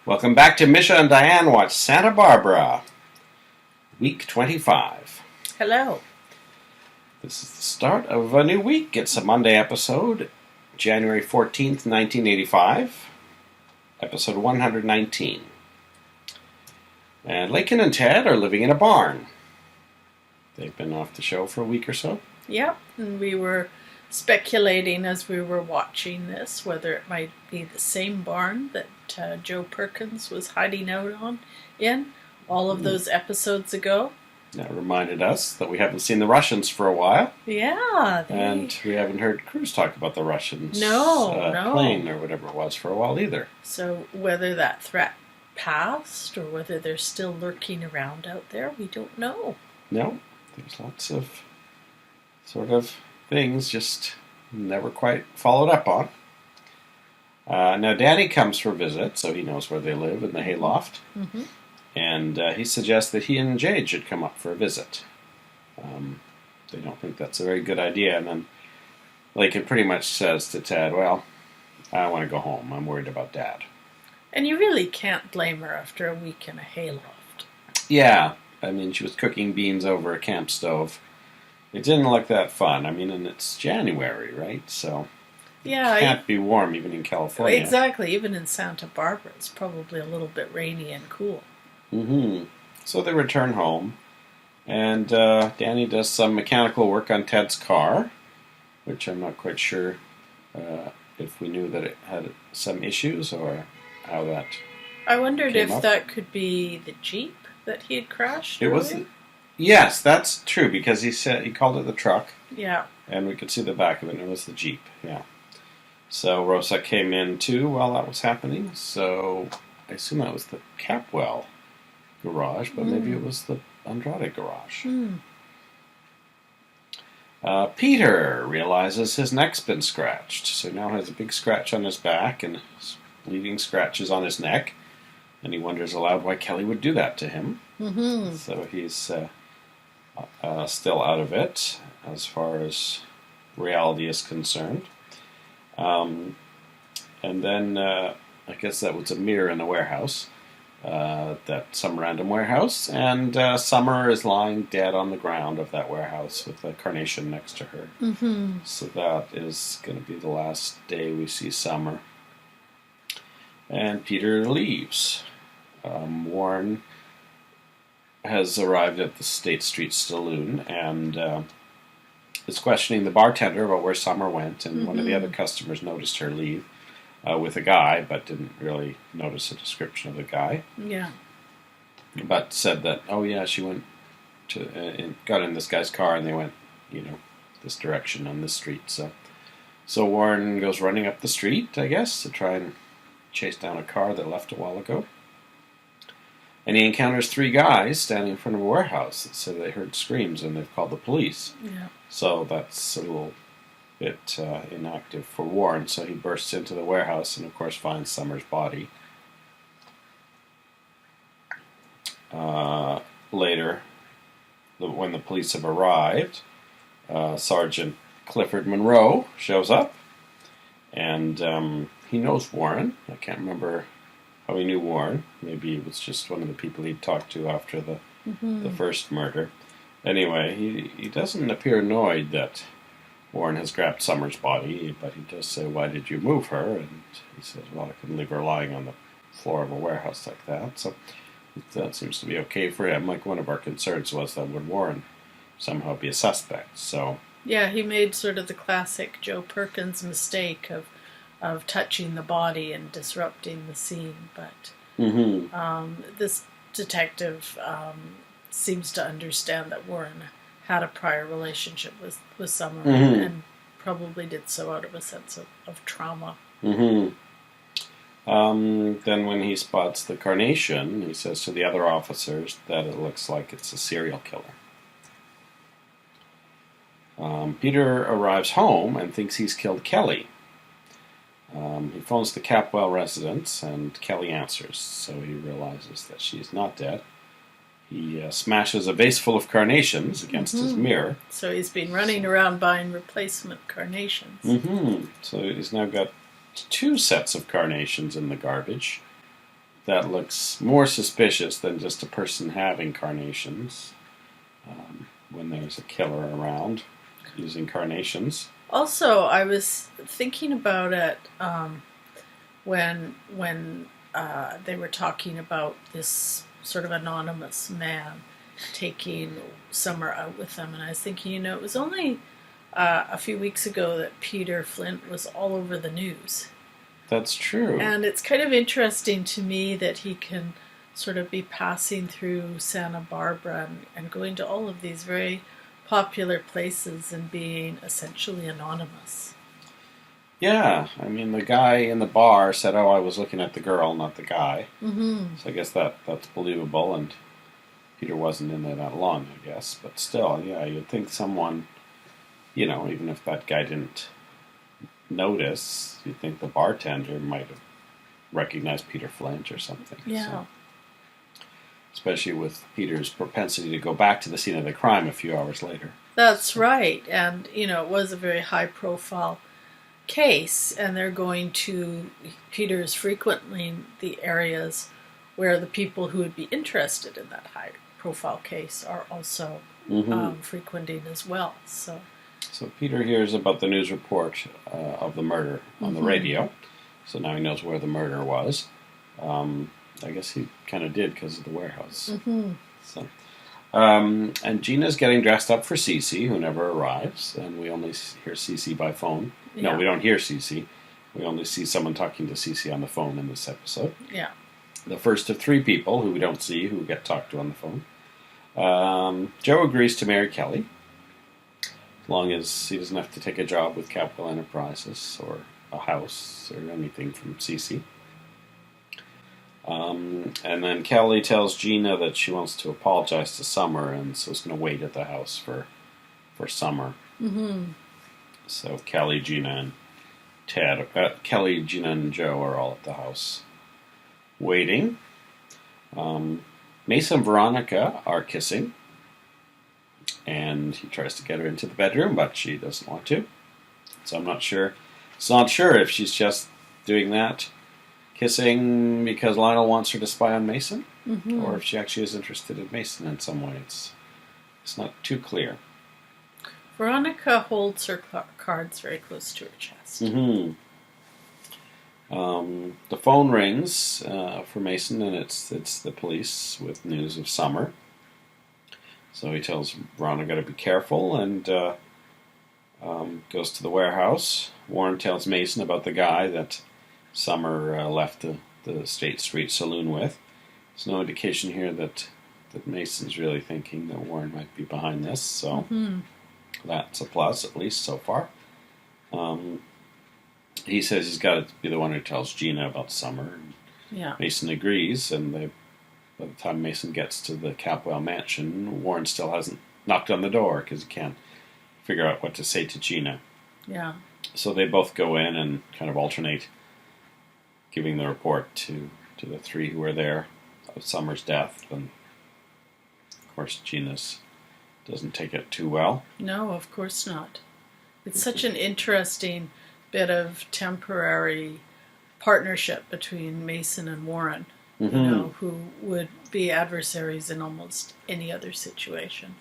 Welcome back to Misha and Dianne Watch Santa Barbara, week 25. Hello. This is the start of a new week. It's a Monday episode, January 14th, 1985, episode 119. And Lakin and Ted are living in a barn. They've been off the show for a week or so. Yep, and we were speculating as we were watching this whether it might be the same barn that Joe Perkins was hiding out in all of those episodes ago. That reminded us that we haven't seen the Russians for a while. Yeah. And we haven't heard Cruz talk about the Russians plane or whatever it was for a while either. So whether that threat passed or whether they're still lurking around out there, we don't know. No, there's lots of sort of things just never quite followed up on. Now Danny comes for a visit, so he knows where they live in the hayloft. Mm-hmm. And he suggests that he and Jade should come up for a visit. They don't think that's a very good idea. And then Lakin pretty much says to Ted, well, I want to go home. I'm worried about Dad. And you really can't blame her after a week in a hayloft. Yeah. I mean, she was cooking beans over a camp stove. It didn't look that fun. I mean, and it's January, right? So yeah, it can't be warm even in California. Exactly. Even in Santa Barbara, it's probably a little bit rainy and cool. Mm-hmm. So they return home, and Danny does some mechanical work on Ted's car, which I'm not quite sure if we knew that it had some issues or how that I wondered if up. that could be the Jeep that he had crashed. It was. Yes, that's true, because he called it the truck. Yeah. And we could see the back of it, and it was the Jeep, yeah. So Rosa came in, too, while that was happening, so I assume that was the Capwell garage, but maybe it was the Andrade garage. Peter realizes his neck's been scratched, so now has a big scratch on his back and bleeding scratches on his neck, and he wonders aloud why Kelly would do that to him. Mm-hmm. So he's still out of it as far as reality is concerned. And then I guess that was a mirror in the warehouse. Some random warehouse, and Summer is lying dead on the ground of that warehouse with a carnation next to her. Mm-hmm. So that is going to be the last day we see Summer. And Peter leaves. Warren has arrived at the State Street Saloon and is questioning the bartender about where Summer went, and one of the other customers noticed her leave. With a guy, but didn't really notice a description of the guy. Yeah. But said that, oh yeah, she went to got in this guy's car and they went, this direction on this street. So Warren goes running up the street, I guess, to try and chase down a car that left a while ago. And he encounters three guys standing in front of a warehouse that said they heard screams and they've called the police. Yeah. So that's a little bit inactive for Warren, so he bursts into the warehouse and of course finds Summer's body. Later, when the police have arrived, Sergeant Clifford Monroe shows up, and he knows Warren. I can't remember how he knew Warren. Maybe it was just one of the people he'd talked to after the first murder. Anyway, he doesn't appear annoyed that Warren has grabbed Summer's body, but he does say, why did you move her? And he says, well, I couldn't leave her lying on the floor of a warehouse like that. So that seems to be okay for him. Like, one of our concerns was that would Warren somehow be a suspect. So yeah, he made sort of the classic Joe Perkins mistake of touching the body and disrupting the scene. But this detective seems to understand that Warren had a prior relationship with Summer and probably did so out of a sense of trauma. Mm-hmm. Then when he spots the carnation, he says to the other officers that it looks like it's a serial killer. Peter arrives home and thinks he's killed Kelly. He phones the Capwell residence and Kelly answers, so he realizes that she is not dead. He smashes a vase full of carnations against his mirror. So he's been running around buying replacement carnations. So he's now got 2 sets of carnations in the garbage. that looks more suspicious than just a person having carnations when there's a killer around using carnations. Also, I was thinking about it when they were talking about this sort of anonymous man taking Summer out with them, and I was thinking, it was only a few weeks ago that Peter Flint was all over the news. That's true. And it's kind of interesting to me that he can sort of be passing through Santa Barbara and going to all of these very popular places and being essentially anonymous. Yeah, I mean, the guy in the bar said, I was looking at the girl, not the guy. Mm-hmm. So I guess that's believable, and Peter wasn't in there that long, I guess. But still, yeah, you'd think someone, even if that guy didn't notice, you'd think the bartender might have recognized Peter Flint or something. Yeah. So, especially with Peter's propensity to go back to the scene of the crime a few hours later. That's right. And, it was a very high-profile case, and they're going to, Peter's frequently the areas where the people who would be interested in that high-profile case are also frequenting as well. So Peter hears about the news report of the murder on the radio, so now he knows where the murder was. I guess he kind of did because of the warehouse. Mm-hmm. So, and Gina's getting dressed up for Cece, who never arrives, and we only hear Cece by phone. Yeah. No, we don't hear Cece. We only see someone talking to Cece on the phone in this episode. Yeah. The first of three people who we don't see who get talked to on the phone. Joe agrees to marry Kelly, as long as he doesn't have to take a job with Capital Enterprises or a house or anything from Cece. And then Kelly tells Gina that she wants to apologize to Summer, and so is going to wait at the house for Summer. Mm-hmm. So Kelly, Gina, and Joe are all at the house waiting. Mason and Veronica are kissing, and he tries to get her into the bedroom, but she doesn't want to. So I'm not sure. It's not sure if she's just doing that, kissing because Lionel wants her to spy on Mason, or if she actually is interested in Mason in some way. It's not too clear. Veronica holds her cards very close to her chest. Mm-hmm. The phone rings for Mason, and it's the police with news of Summer. So he tells Veronica to be careful and goes to the warehouse. Warren tells Mason about the guy that Summer left the State Street Saloon with. There's no indication here that Mason's really thinking that Warren might be behind this, so that's a plus, at least so far. He says he's got to be the one who tells Gina about Summer. Yeah. Mason agrees, and by the time Mason gets to the Capwell mansion, Warren still hasn't knocked on the door because he can't figure out what to say to Gina. Yeah. So they both go in and kind of alternate giving the report to the three who were there of Summer's death. And, of course, Gina's doesn't take it too well. No, of course not. It's such an interesting bit of temporary partnership between Mason and Warren, who would be adversaries in almost any other situation.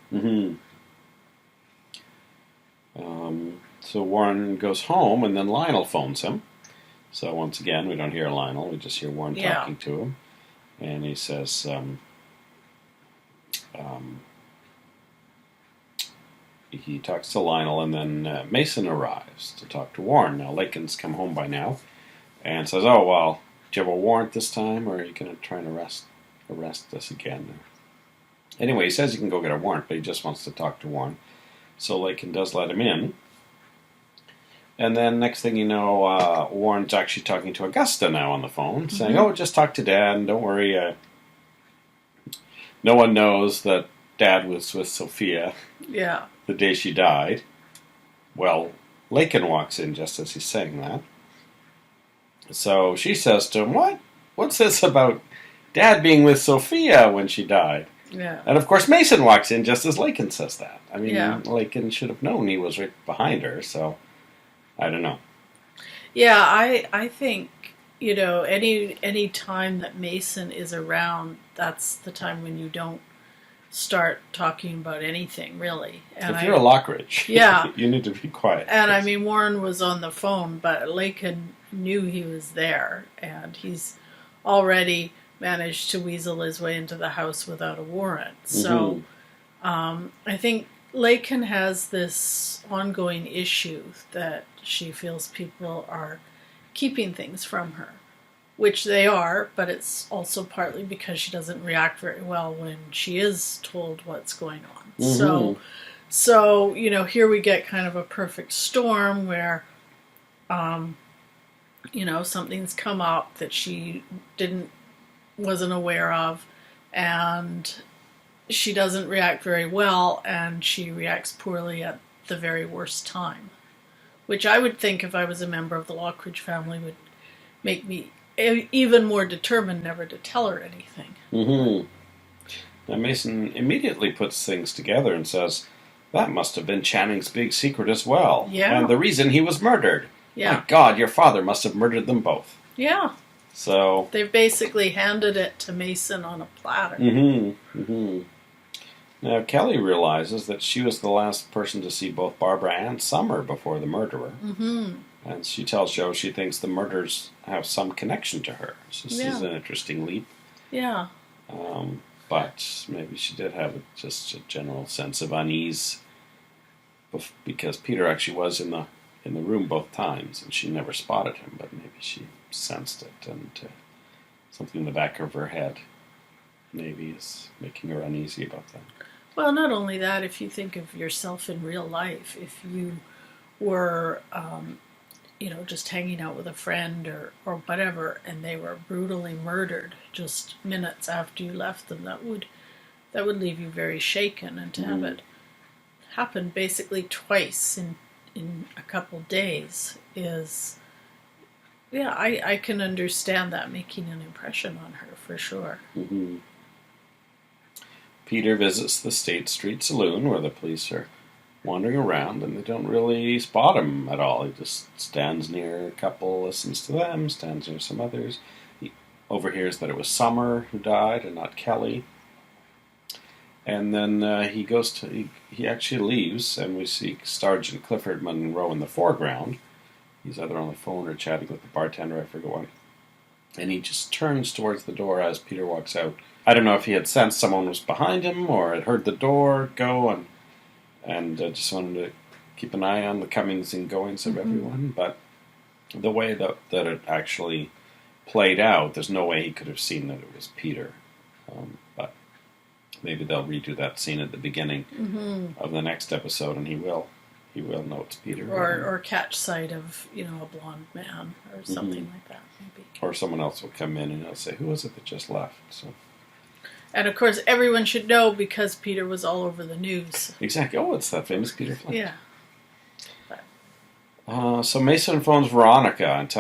So Warren goes home, and then Lionel phones him. So once again, we don't hear Lionel, we just hear Warren talking to him. And he says, he talks to Lionel, and then Mason arrives to talk to Warren. Now, Lakin's come home by now, and says, oh, well, do you have a warrant this time, or are you going to try and arrest us again? Anyway, he says he can go get a warrant, but he just wants to talk to Warren. So Lakin does let him in. And then next thing you know, Warren's actually talking to Augusta now on the phone, saying, oh, just talk to Dad, and don't worry. No one knows that Dad was with Sophia the day she died. Well, Lakin walks in just as he's saying that. So she says to him, what? What's this about Dad being with Sophia when she died? Yeah. And of course Mason walks in just as Lakin says that. I mean, Lakin should have known he was right behind her, so I don't know. Yeah, I think any time that Mason is around, that's the time when you don't start talking about anything really. And if you're a Lockridge, yeah, you need to be quiet. And I mean, Warren was on the phone, but Leigh knew he was there, and he's already managed to weasel his way into the house without a warrant. So I think Leigh has this ongoing issue that she feels people are keeping things from her, which they are, but it's also partly because she doesn't react very well when she is told what's going on. So here we get kind of a perfect storm where, something's come up that she wasn't aware of, and she doesn't react very well, and she reacts poorly at the very worst time, which I would think, if I was a member of the Lockridge family, would make me even more determined never to tell her anything. Now Mason immediately puts things together and says, that must have been Channing's big secret as well. Yeah. And the reason he was murdered. Yeah. My God, your father must have murdered them both. Yeah. So they've basically handed it to Mason on a platter. Now Kelly realizes that she was the last person to see both Barbara and Summer before the murderer. And she tells Joe she thinks the murders have some connection to her. So this is an interesting leap. Yeah. But maybe she did have just a general sense of unease because Peter actually was in the room both times, and she never spotted him. But maybe she sensed it, and something in the back of her head maybe is making her uneasy about that. Well, not only that, if you think of yourself in real life, if you were, just hanging out with a friend or whatever, and they were brutally murdered just minutes after you left them, that would leave you very shaken. And to have it happen basically twice in a couple days is, I can understand that making an impression on her for sure. Peter visits the State Street Saloon where the police are wandering around, and they don't really spot him at all. He just stands near a couple, listens to them, stands near some others. He overhears that it was Summer who died and not Kelly. And then he actually leaves, and we see Sergeant Clifford Monroe in the foreground. He's either on the phone or chatting with the bartender, I forget what. And he just turns towards the door as Peter walks out. I don't know if he had sensed someone was behind him or had heard the door go and just wanted to keep an eye on the comings and goings of everyone. But the way that it actually played out, there's no way he could have seen that it was Peter. But maybe they'll redo that scene at the beginning of the next episode, and he will know it's Peter. Or catch sight of, a blonde man or something like that, maybe. Or someone else will come in and he'll say, who was it that just left? So. And of course, everyone should know because Peter was all over the news. Exactly. Oh, it's that famous Peter Flint. Yeah. So Mason phones Veronica at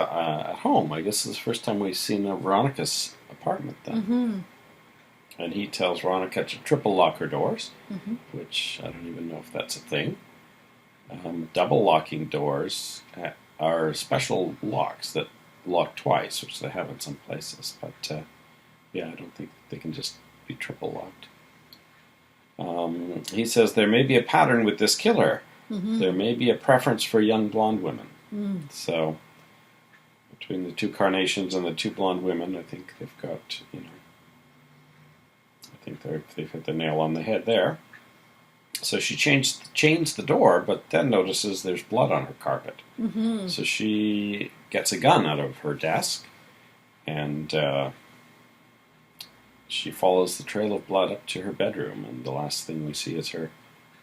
home. I guess this is the first time we've seen Veronica's apartment then. And he tells Veronica to triple lock her doors, which I don't even know if that's a thing. Double locking doors are special locks that lock twice, which they have in some places. But I don't think they can just be triple locked. He says there may be a pattern with this killer. There may be a preference for young blonde women. So between the two carnations and the two blonde women, I think they've got, I think they've hit the nail on the head there. So she chains the door, but then notices there's blood on her carpet. So she gets a gun out of her desk, and she follows the trail of blood up to her bedroom, and the last thing we see is her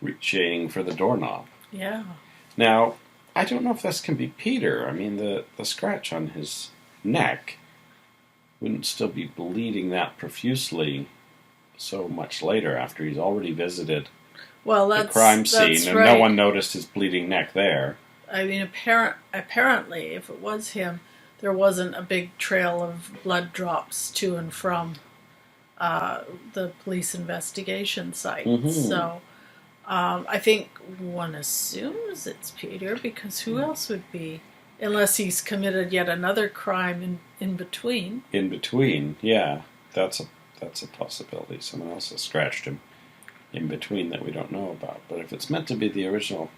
reaching for the doorknob. Yeah. Now, I don't know if this can be Peter. I mean, the scratch on his neck wouldn't still be bleeding that profusely so much later after he's already visited the crime scene, and no one noticed his bleeding neck there. I mean, apparently, if it was him, there wasn't a big trail of blood drops to and from the police investigation site. So I think one assumes it's Peter, because who else would be Unless he's committed yet another crime in between. In between, yeah, that's a possibility. Someone else has scratched him in between that we don't know about. But if it's meant to be the original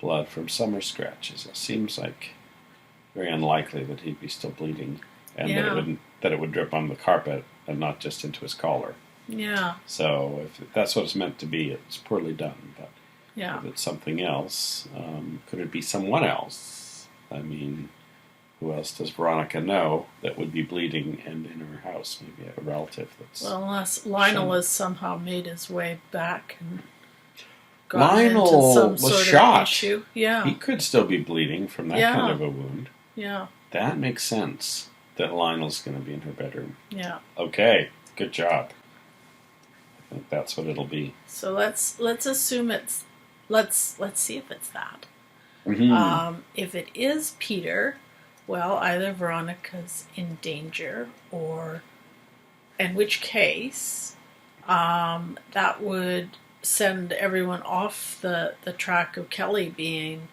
blood from summer scratches, it seems like very unlikely that he'd be still bleeding, and that it would drip on the carpet and not just into his collar. Yeah. So if that's what it's meant to be, it's poorly done. But yeah. if it's something else, could it be someone else? I mean, who else does Veronica know that would be bleeding and in her house? Maybe a relative that's... Well, unless Lionel has somehow made his way back and gotten into some was sort shot. of issue. Yeah. He could still be bleeding from that kind of a wound. Yeah. That makes sense, that Lionel's going to be in her bedroom. Yeah. Okay, good job. I think that's what it'll be. So let's assume it's... Let's see if it's that. Mm-hmm. If it is Peter, well, either Veronica's in danger, or, in which case, that would send everyone off the track of Kelly being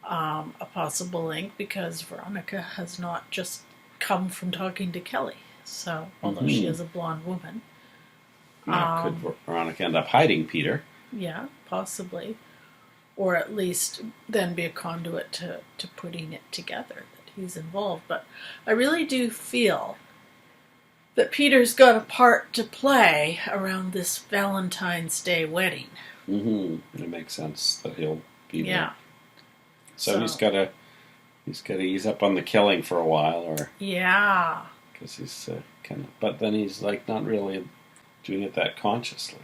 a possible link, because Veronica has not just come from talking to Kelly. So, although she is a blonde woman. Now, could Veronica end up hiding Peter? Yeah, possibly. Or at least then be a conduit to putting it together that he's involved. But I really do feel that Peter's got a part to play around this Valentine's Day wedding. Mm-hmm. It makes sense that he'll be there. Yeah. So he's got to ease up on the killing for a while, or because he's kind of. But then he's like not really doing it that consciously.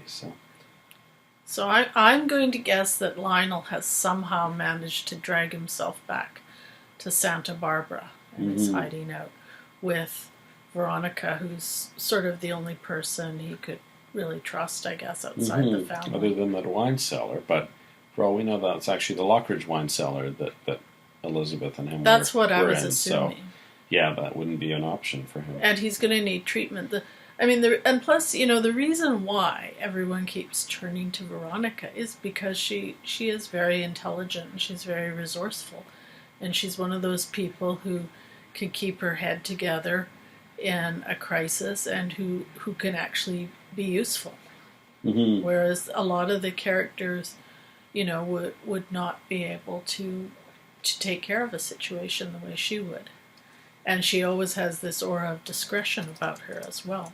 So I'm going to guess that Lionel has somehow managed to drag himself back to Santa Barbara and is hiding out with Veronica, who's sort of the only person he could really trust, I guess, outside the family. Other than that wine cellar, but for all we know, that's actually the Lockridge wine cellar that Elizabeth and him That's what I were was in, assuming. So, yeah, that wouldn't be an option for him. And he's going to need treatment. And plus, the reason why everyone keeps turning to Veronica is because she is very intelligent and she's very resourceful. And she's one of those people who can keep her head together in a crisis and who can actually be useful. Mm-hmm. Whereas a lot of the characters, would not be able to take care of a situation the way she would. And she always has this aura of discretion about her as well.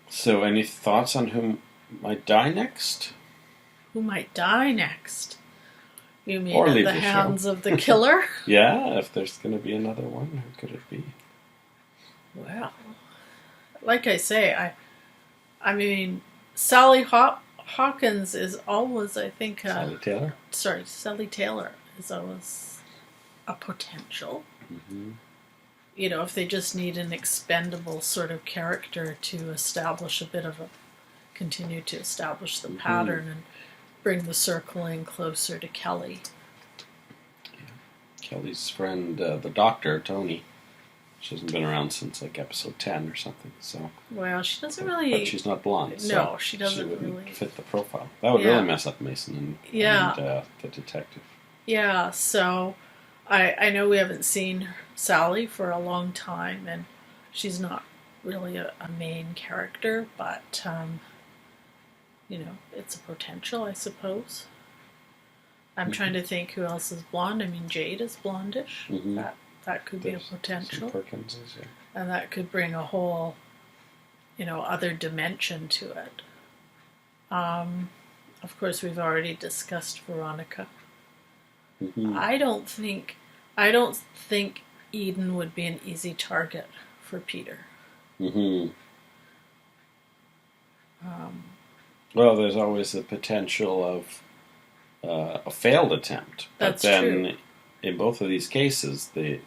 So, any thoughts on who might die next? Who might die next? You mean or at the hands of the killer? Yeah, if there's going to be another one, who could it be? Well, like I say, I mean, Sally Hawkins is always, I think... Sally Taylor? Sorry, Sally Taylor is always a potential. Mm-hmm. If they just need an expendable sort of character to continue to establish the pattern and bring the circling closer to Kelly. Yeah. Kelly's friend, the doctor, Tony, she hasn't been around since like episode 10 or something. So. Well, she doesn't really... But she's not blonde. No, she doesn't she wouldn't really fit the profile. That would really mess up Mason and the detective. Yeah, so I know we haven't seen Sally for a long time, and she's not really a main character, but it's a potential, I suppose. I'm trying to think who else is blonde. I mean, Jade is blondish. Mm-hmm. That could be a potential. Perkins is, yeah. And that could bring a whole, other dimension to it. Of course, we've already discussed Veronica. Mm-hmm. I don't think Eden would be an easy target for Peter. Mm-hmm. Well, there's always the potential of a failed attempt. But then, true. In both of these cases, he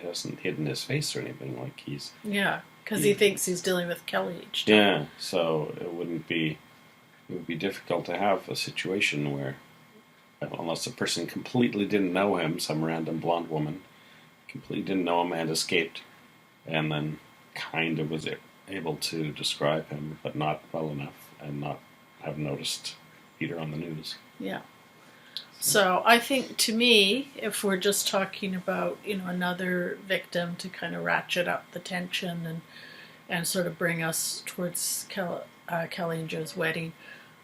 hasn't hidden his face or anything. Like he's... Yeah, because he thinks he's dealing with Kelly each time. Yeah, so it would be difficult to have a situation where, unless a person completely didn't know him, some random blonde woman completely didn't know him and escaped, and then kind of was able to describe him, but not well enough, and not have noticed Peter on the news. Yeah. So I think, to me, if we're just talking about, another victim to kind of ratchet up the tension and sort of bring us towards Kelly and Joe's wedding,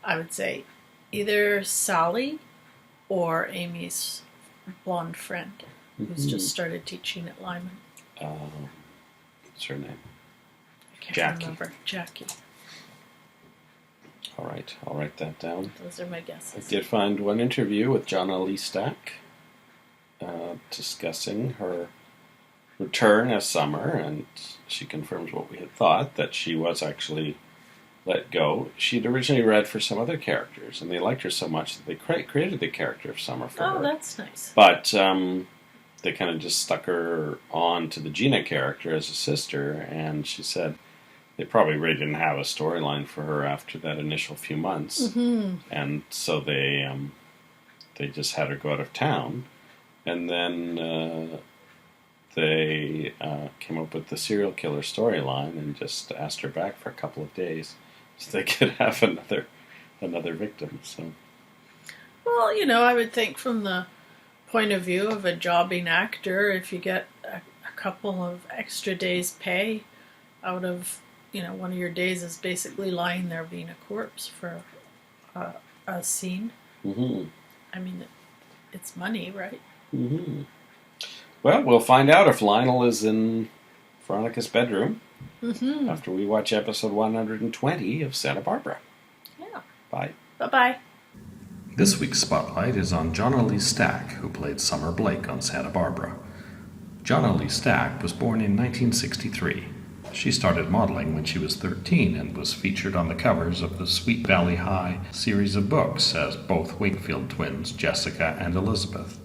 I would say either Sally or Amy's blonde friend who's just started teaching at Lyman. What's her name? I can't Jackie. remember. Jackie. All right, I'll write that down. Those are my guesses. I did find one interview with Jonna Leigh Stack discussing her return as Summer, and she confirms what we had thought, that she was actually let go. She'd originally read for some other characters, and they liked her so much that they created the character of Summer for her. Oh, that's nice. But they kind of just stuck her on to the Gina character as a sister, and she said they probably really didn't have a storyline for her after that initial few months. Mm-hmm. And so they just had her go out of town, and then they came up with the serial killer storyline and just asked her back for a couple of days so they could have another victim. So, well, I would think from the point of view of a jobbing actor, if you get a couple of extra days pay out of, one of your days is basically lying there being a corpse for a scene. Mm-hmm. I mean, it's money, right? Mm-hmm. Well, we'll find out if Lionel is in Veronica's bedroom after we watch episode 120 of Santa Barbara. Yeah. Bye. Bye-bye. This week's spotlight is on Jonna Leigh Stack, who played Summer Blake on Santa Barbara. Jonna Leigh Stack was born in 1963. She started modeling when she was 13 and was featured on the covers of the Sweet Valley High series of books as both Wakefield twins, Jessica and Elizabeth.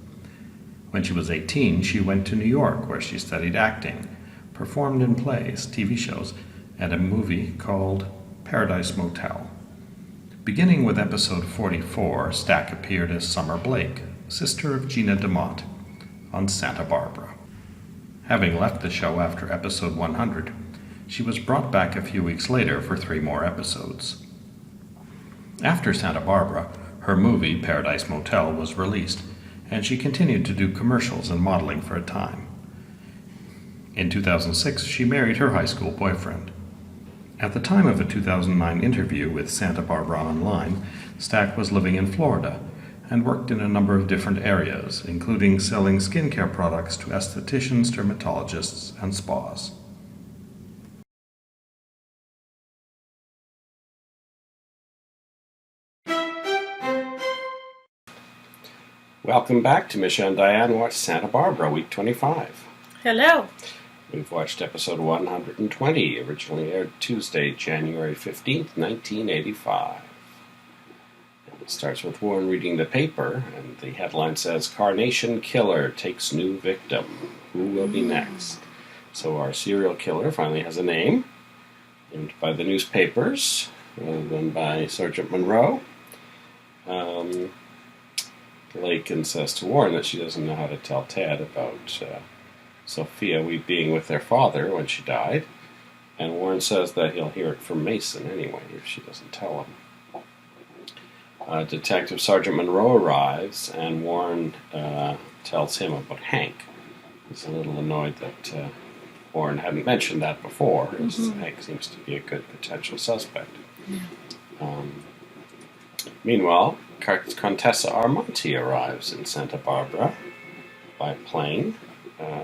When she was 18, she went to New York, where she studied acting, performed in plays, TV shows, and a movie called Paradise Motel. Beginning with episode 44, Stack appeared as Summer Blake, sister of Gina DeMott, on Santa Barbara. Having left the show after episode 100, she was brought back a few weeks later for 3 more episodes. After Santa Barbara, her movie, Paradise Motel, was released, and she continued to do commercials and modeling for a time. In 2006, she married her high school boyfriend. At the time of a 2009 interview with Santa Barbara Online, Stack was living in Florida and worked in a number of different areas, including selling skincare products to estheticians, dermatologists, and spas. Welcome back to Misha and Dianne Watch Santa Barbara, week 25. Hello. We've watched episode 120, originally aired Tuesday, January 15th, 1985. And it starts with Warren reading the paper, and the headline says, Carnation Killer Takes New Victim. Who will be next? So our serial killer finally has a name, named by the newspapers, rather than by Sergeant Monroe. Lakin says to Warren that she doesn't know how to tell Ted about Sophia being with their father when she died, and Warren says that he'll hear it from Mason anyway if she doesn't tell him. Detective Sergeant Monroe arrives, and Warren tells him about Hank. He's a little annoyed that Warren hadn't mentioned that before, as Hank seems to be a good potential suspect. Yeah. Meanwhile, Contessa Armonti arrives in Santa Barbara by plane.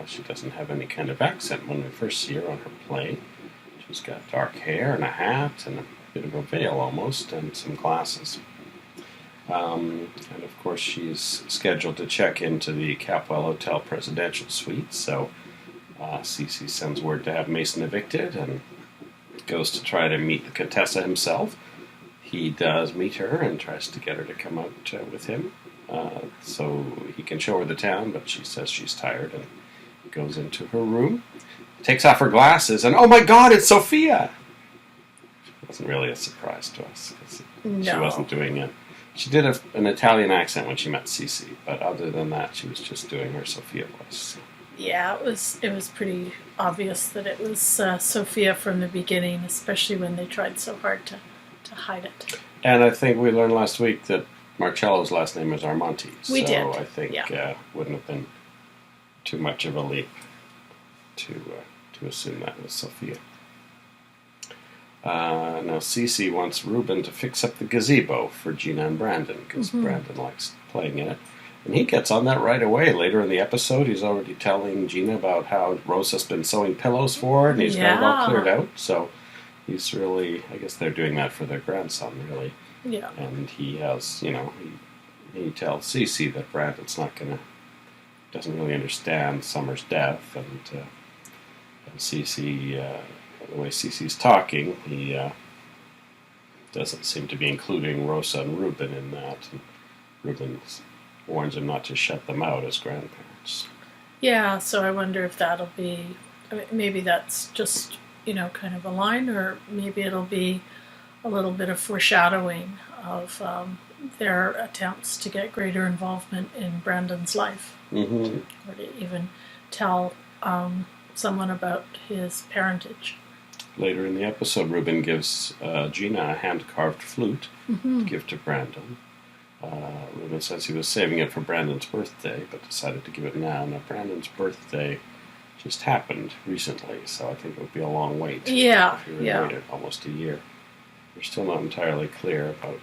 She doesn't have any kind of accent when we first see her on her plane. She's got dark hair and a hat and a bit of a veil almost, and some glasses. And of course she's scheduled to check into the Capwell Hotel Presidential Suite, so Cece sends word to have Mason evicted and goes to try to meet the Contessa himself. He does meet her and tries to get her to come out with him so he can show her the town, but she says she's tired and goes into her room, takes off her glasses, and oh my God, it's Sophia! It wasn't really a surprise to us because she wasn't doing it. She did an Italian accent when she met Cece, but other than that, she was just doing her Sophia voice. Yeah, it was pretty obvious that it was Sophia from the beginning, especially when they tried so hard to hide it. And I think we learned last week that Marcello's last name is Armonti. We so did. I think wouldn't have been too much of a leap to assume that was Sophia. Now, Cece wants Ruben to fix up the gazebo for Gina and Brandon, because Brandon likes playing in it. And he gets on that right away. Later in the episode, he's already telling Gina about how Rosa's been sewing pillows for her, and he's got it all cleared out. So he's really, I guess they're doing that for their grandson, really. Yeah. And he has, he tells Cece that Brandon's doesn't really understand Summer's death, and Cece, the way Cece's talking, he doesn't seem to be including Rosa and Ruben in that. And Ruben warns him not to shut them out as grandparents. Yeah, so I wonder if that'll be, maybe that's just, kind of a line, or maybe it'll be a little bit of foreshadowing of their attempts to get greater involvement in Brandon's life. Mm-hmm. Or to even tell someone about his parentage. Later in the episode, Ruben gives Gina a hand-carved flute to give to Brandon. Ruben says he was saving it for Brandon's birthday, but decided to give it now. Now, Brandon's birthday just happened recently, so I think it would be a long wait. Yeah, if you waited almost a year. We're still not entirely clear about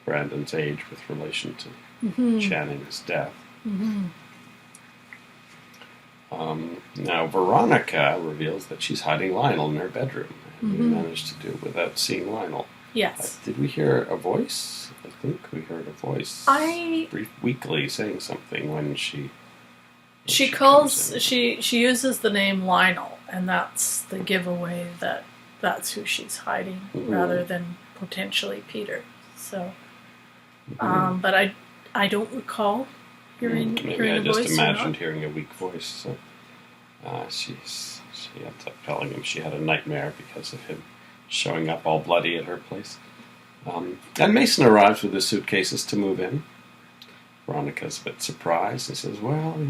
Brandon's age with relation to Channing's death. Mm-hmm. Now, Veronica reveals that she's hiding Lionel in her bedroom. And we managed to do it without seeing Lionel. Yes. Did we hear a voice? I think we heard a voice weekly saying something when she uses the name Lionel, and that's the giveaway that that's who she's hiding, rather than potentially Peter. So, but I don't recall hearing maybe hearing I a just voice. imagined hearing a weak voice. So she ends up telling him she had a nightmare because of him showing up all bloody at her place. And Mason arrives with his suitcases to move in. Veronica's a bit surprised and says, well, I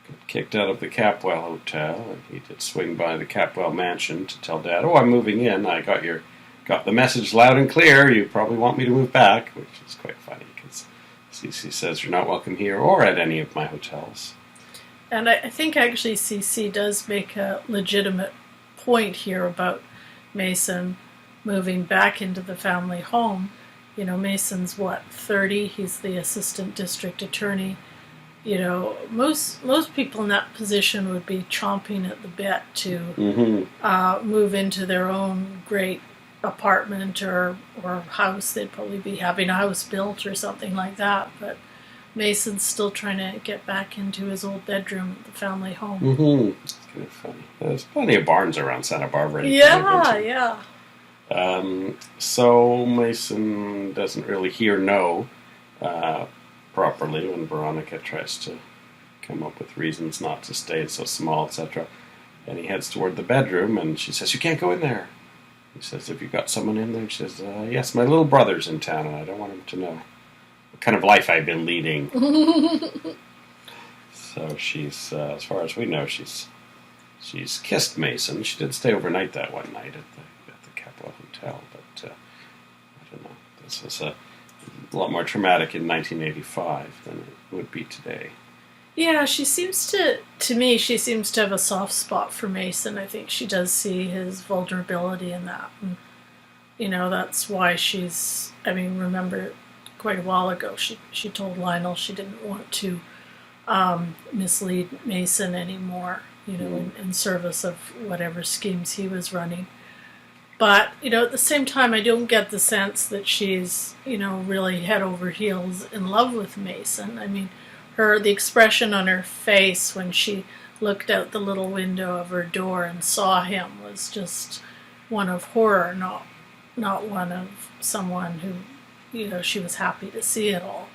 got kicked out of the Capwell Hotel, and he did swing by the Capwell mansion to tell Dad, I'm moving in. I got the message loud and clear. You probably want me to move back, which is quite funny because Cece says you're not welcome here or at any of my hotels. And I think actually Cece does make a legitimate point here about Mason moving back into the family home. Mason's 30? He's the assistant district attorney. Most people in that position would be chomping at the bit to move into their own great apartment or house. They'd probably be having a house built or something like that. But Mason's still trying to get back into his old bedroom at the family home. It's kind of funny. There's plenty of barns around Santa Barbara. Yeah. So Mason doesn't really hear no properly when Veronica tries to come up with reasons not to stay. It's so small, etc. And he heads toward the bedroom, and she says, you can't go in there. He says, have you got someone in there? She says, yes, my little brother's in town, and I don't want him to know what kind of life I've been leading. So she's, as far as we know, she's kissed Mason. She did stay overnight that one night at the Capwell Hotel, but I don't know. This was a lot more traumatic in 1985 than it would be today. Yeah, she seems to have a soft spot for Mason. I think she does see his vulnerability in that. And, that's why remember quite a while ago, she told Lionel she didn't want to mislead Mason anymore, in service of whatever schemes he was running. But, at the same time, I don't get the sense that she's, really head over heels in love with Mason. The expression on her face when she looked out the little window of her door and saw him was just one of horror, not one of someone who, she was happy to see it all.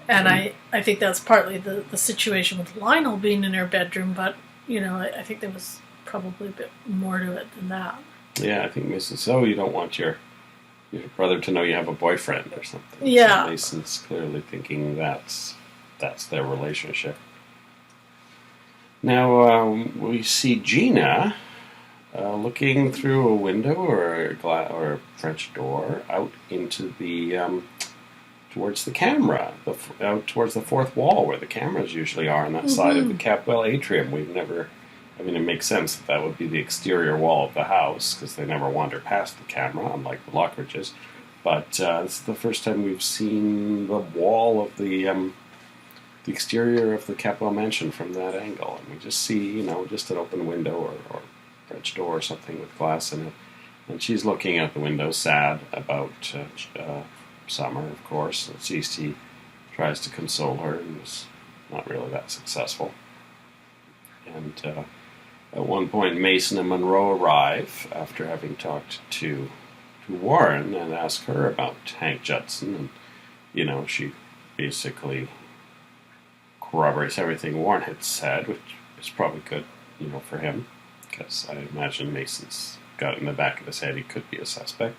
And I think that's partly the situation with Lionel being in her bedroom, but, I think there was probably a bit more to it than that. Yeah, I think Mason's, you don't want your brother to know you have a boyfriend or something. Yeah. So Mason's clearly thinking that's their relationship. Now we see Gina looking through a window or a French door out into the towards the camera, out towards the fourth wall where the cameras usually are on that side of the Capwell atrium. We've never, I mean, it makes sense that that would be the exterior wall of the house because they never wander past the camera, unlike the Lockridges. But this is the first time we've seen the wall of the exterior of the Capwell mansion from that angle, and we just see, just an open window or French door or something with glass in it. And she's looking out the window, sad about Summer, of course. Cece tries to console her and is not really that successful. And at one point, Mason and Monroe arrive after having talked to Warren and ask her about Hank Judson. And, she basically corroborates everything Warren had said, which is probably good, for him. Because I imagine Mason's got in the back of his head he could be a suspect.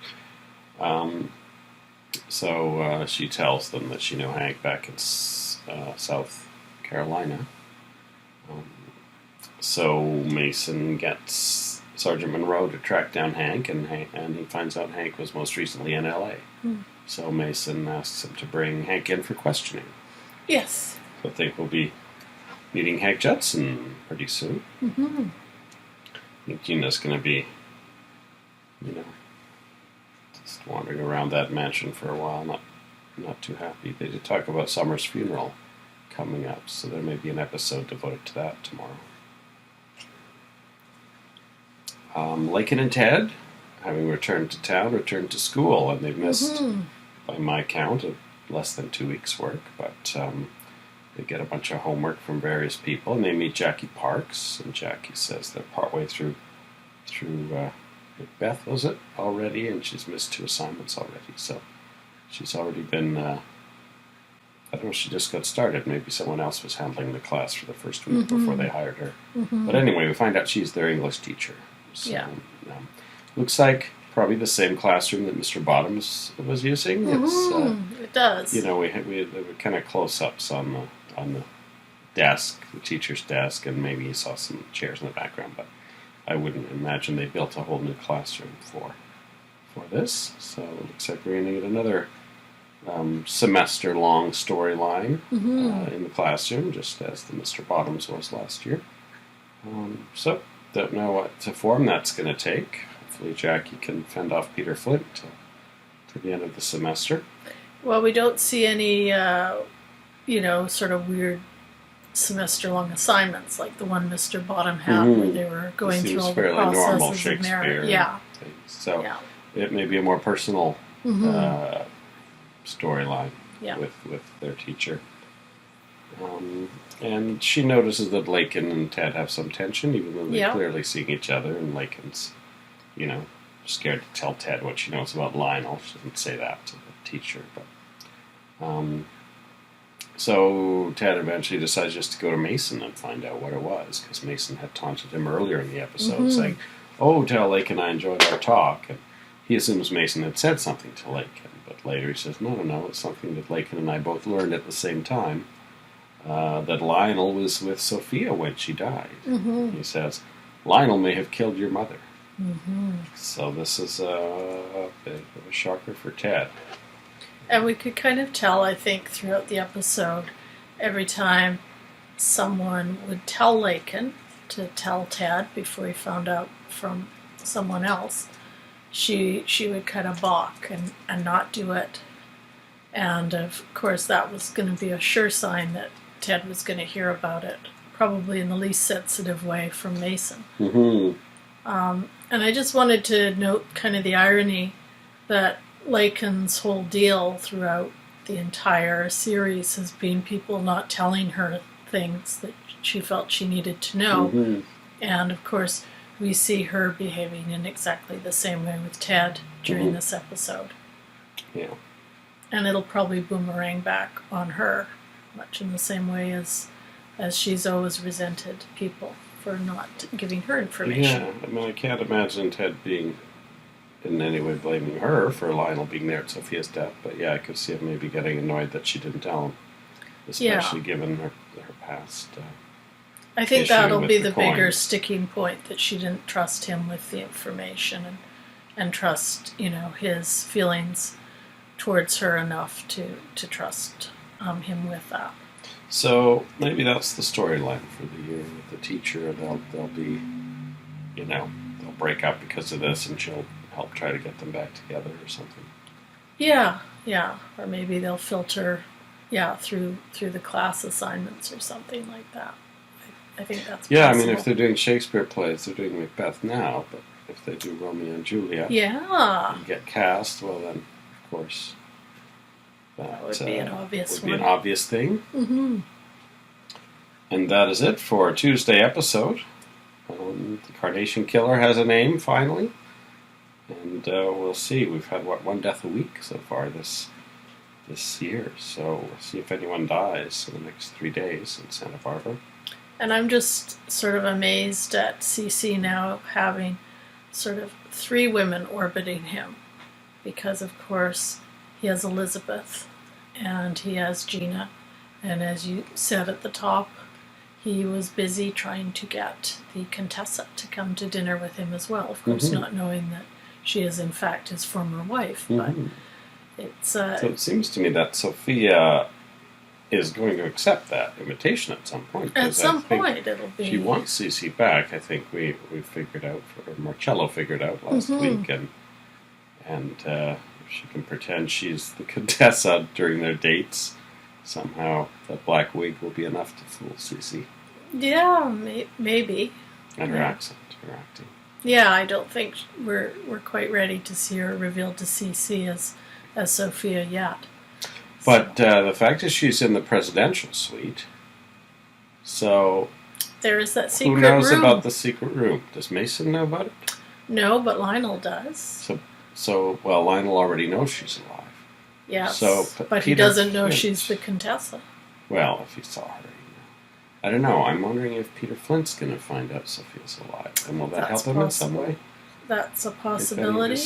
So she tells them that she knew Hank back in South Carolina. So Mason gets Sergeant Monroe to track down Hank, and he finds out Hank was most recently in L.A. So Mason asks him to bring Hank in for questioning. Yes. So I think we'll be meeting Hank Judson pretty soon. Mm-hmm. I think Gina's going to be, just wandering around that mansion for a while, not too happy. They did talk about Summer's funeral coming up, so there may be an episode devoted to that tomorrow. Lakin and Ted, having returned to town, returned to school, and they've missed, by my count, less than 2 weeks' work, but they get a bunch of homework from various people, and they meet Jackie Parks, and Jackie says they're partway through Macbeth, was it, already, and she's missed 2 assignments already, so she's already been, I don't know, she just got started. Maybe someone else was handling the class for the first week before they hired her. But anyway, we find out she's their English teacher. So, looks like probably the same classroom that Mr. Bottoms was using. It does. We were kind of close-ups on the desk, the teacher's desk, and maybe you saw some chairs in the background, but I wouldn't imagine they built a whole new classroom for this. So it looks like we're going to get another semester-long storyline in the classroom, just as the Mr. Bottoms was last year. So don't know what form that's going to take. Hopefully Jackie can fend off Peter Flint to the end of the semester. Well, we don't see any, sort of weird semester-long assignments like the one Mr. Bottom had where they were going through all the processes normal of Shakespeare marriage. Yeah. So it may be a more personal storyline with their teacher. And she notices that Lakin and Ted have some tension, even though they're clearly seeing each other, and Lakin's, scared to tell Ted what she knows about Lionel. She doesn't say that to the teacher, but so Ted eventually decides just to go to Mason and find out what it was, because Mason had taunted him earlier in the episode, saying, "Oh, tell Lakin I enjoyed our talk," and he assumes Mason had said something to Lakin, but later he says, no, it's something that Lakin and I both learned at the same time. That Lionel was with Sophia when she died. He says, Lionel may have killed your mother. So this is a bit of a shocker for Ted. And we could kind of tell, I think, throughout the episode, every time someone would tell Lakin to tell Ted before he found out from someone else, she would kind of balk and not do it. And of course that was going to be a sure sign that Ted was going to hear about it, probably in the least sensitive way from Mason. And I just wanted to note kind of the irony that Lakin's whole deal throughout the entire series has been people not telling her things that she felt she needed to know. And of course we see her behaving in exactly the same way with Ted during this episode. And it'll probably boomerang back on her, much in the same way as she's always resented people for not giving her information. Yeah, I mean, I can't imagine Ted being in any way blaming her for Lionel being there at Sophia's death, but I could see him maybe getting annoyed that she didn't tell him, especially given her past I think that'll be the bigger sticking point, that she didn't trust him with the information and trust, his feelings towards her enough to trust him with that. So maybe that's the storyline for the year with the teacher. They'll be, they'll break up because of this, and she'll help try to get them back together or something. Yeah. Or maybe they'll filter, through the class assignments or something like that. I think that's possible. Yeah, I mean, if they're doing Shakespeare plays, they're doing Macbeth now, but if they do Romeo and Juliet and get cast, well then, of course, that would be an obvious would be an obvious thing. Mm-hmm. And that is it for our Tuesday episode. The Carnation Killer has a name, finally. And we'll see. We've had, one death a week so far this year. So we'll see if anyone dies in the next 3 days in Santa Barbara. And I'm just sort of amazed at CC now having sort of 3 women orbiting him. Because, of course, he has Elizabeth and he has Gina. And as you said at the top, he was busy trying to get the Contessa to come to dinner with him as well. Of course, not knowing that she is, in fact, his former wife. But it's... so it seems to me that Sophia is going to accept that invitation at some point. At some point, it'll be... She wants Cece back. I think we figured out, or Marcello figured out last week, and if she can pretend she's the Contessa during their dates, somehow that black wig will be enough to fool Cece. Yeah, maybe. And her accent, her acting. Yeah, I don't think we're quite ready to see her revealed to CC as Sophia yet. But the fact is she's in the presidential suite, so... There is that secret room. Who knows about the secret room? Does Mason know about it? No, but Lionel does. So Lionel already knows she's alive. Yes, but he doesn't know she's the Contessa. Well, if he saw her, I don't know. I'm wondering if Peter Flint's going to find out Sophia's alive. And will that help him in some way? That's a possibility.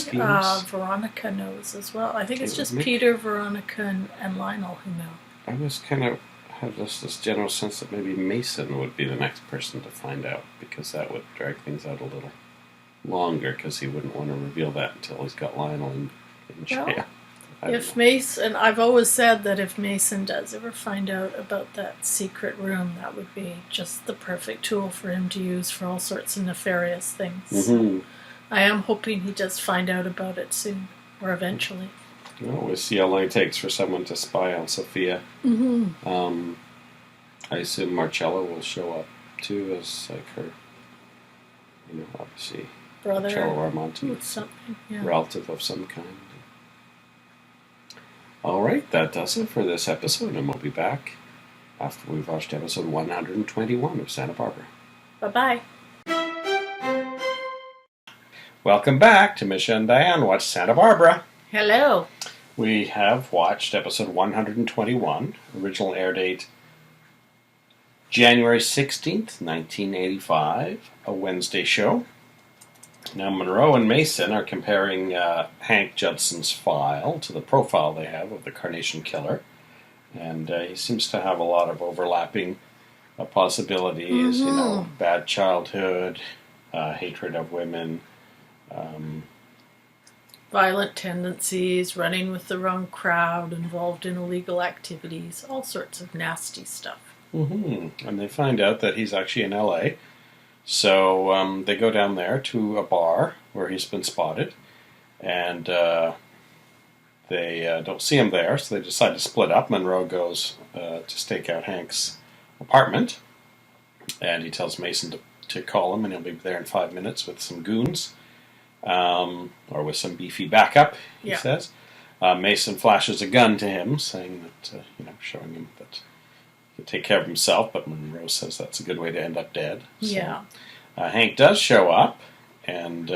Veronica knows as well. I think it's just Peter, Veronica, and Lionel who know. I was kind of have this general sense that maybe Mason would be the next person to find out, because that would drag things out a little longer, because he wouldn't want to reveal that until he's got Lionel in jail. Well, if Mason, I've always said that if Mason does ever find out about that secret room, that would be just the perfect tool for him to use for all sorts of nefarious things. Mm-hmm. I am hoping he does find out about it soon, or eventually. Well, we'll see how long it takes for someone to spy on Sophia. Mm-hmm. I assume Marcello will show up too, as like her, obviously, brother, Marcello Armonti, something, relative of some kind. All right, that does it for this episode, and we'll be back after we've watched episode 121 of Santa Barbara. Bye-bye. Welcome back to Misha and Dianne Watch Santa Barbara. Hello. We have watched episode 121, original air date January 16th, 1985, a Wednesday show. Now, Monroe and Mason are comparing Hank Judson's file to the profile they have of the Carnation Killer. And he seems to have a lot of overlapping possibilities, bad childhood, hatred of women, violent tendencies, running with the wrong crowd, involved in illegal activities, all sorts of nasty stuff. And they find out that he's actually in L.A., so they go down there to a bar where he's been spotted, and they don't see him there, so they decide to split up. Monroe goes to stake out Hank's apartment, and he tells Mason to call him, and he'll be there in 5 minutes with some goons, or with some beefy backup, he says. Mason flashes a gun to him, saying that, showing him that he can take care of himself, but Monroe says that's a good way to end up dead. So, Hank does show up, and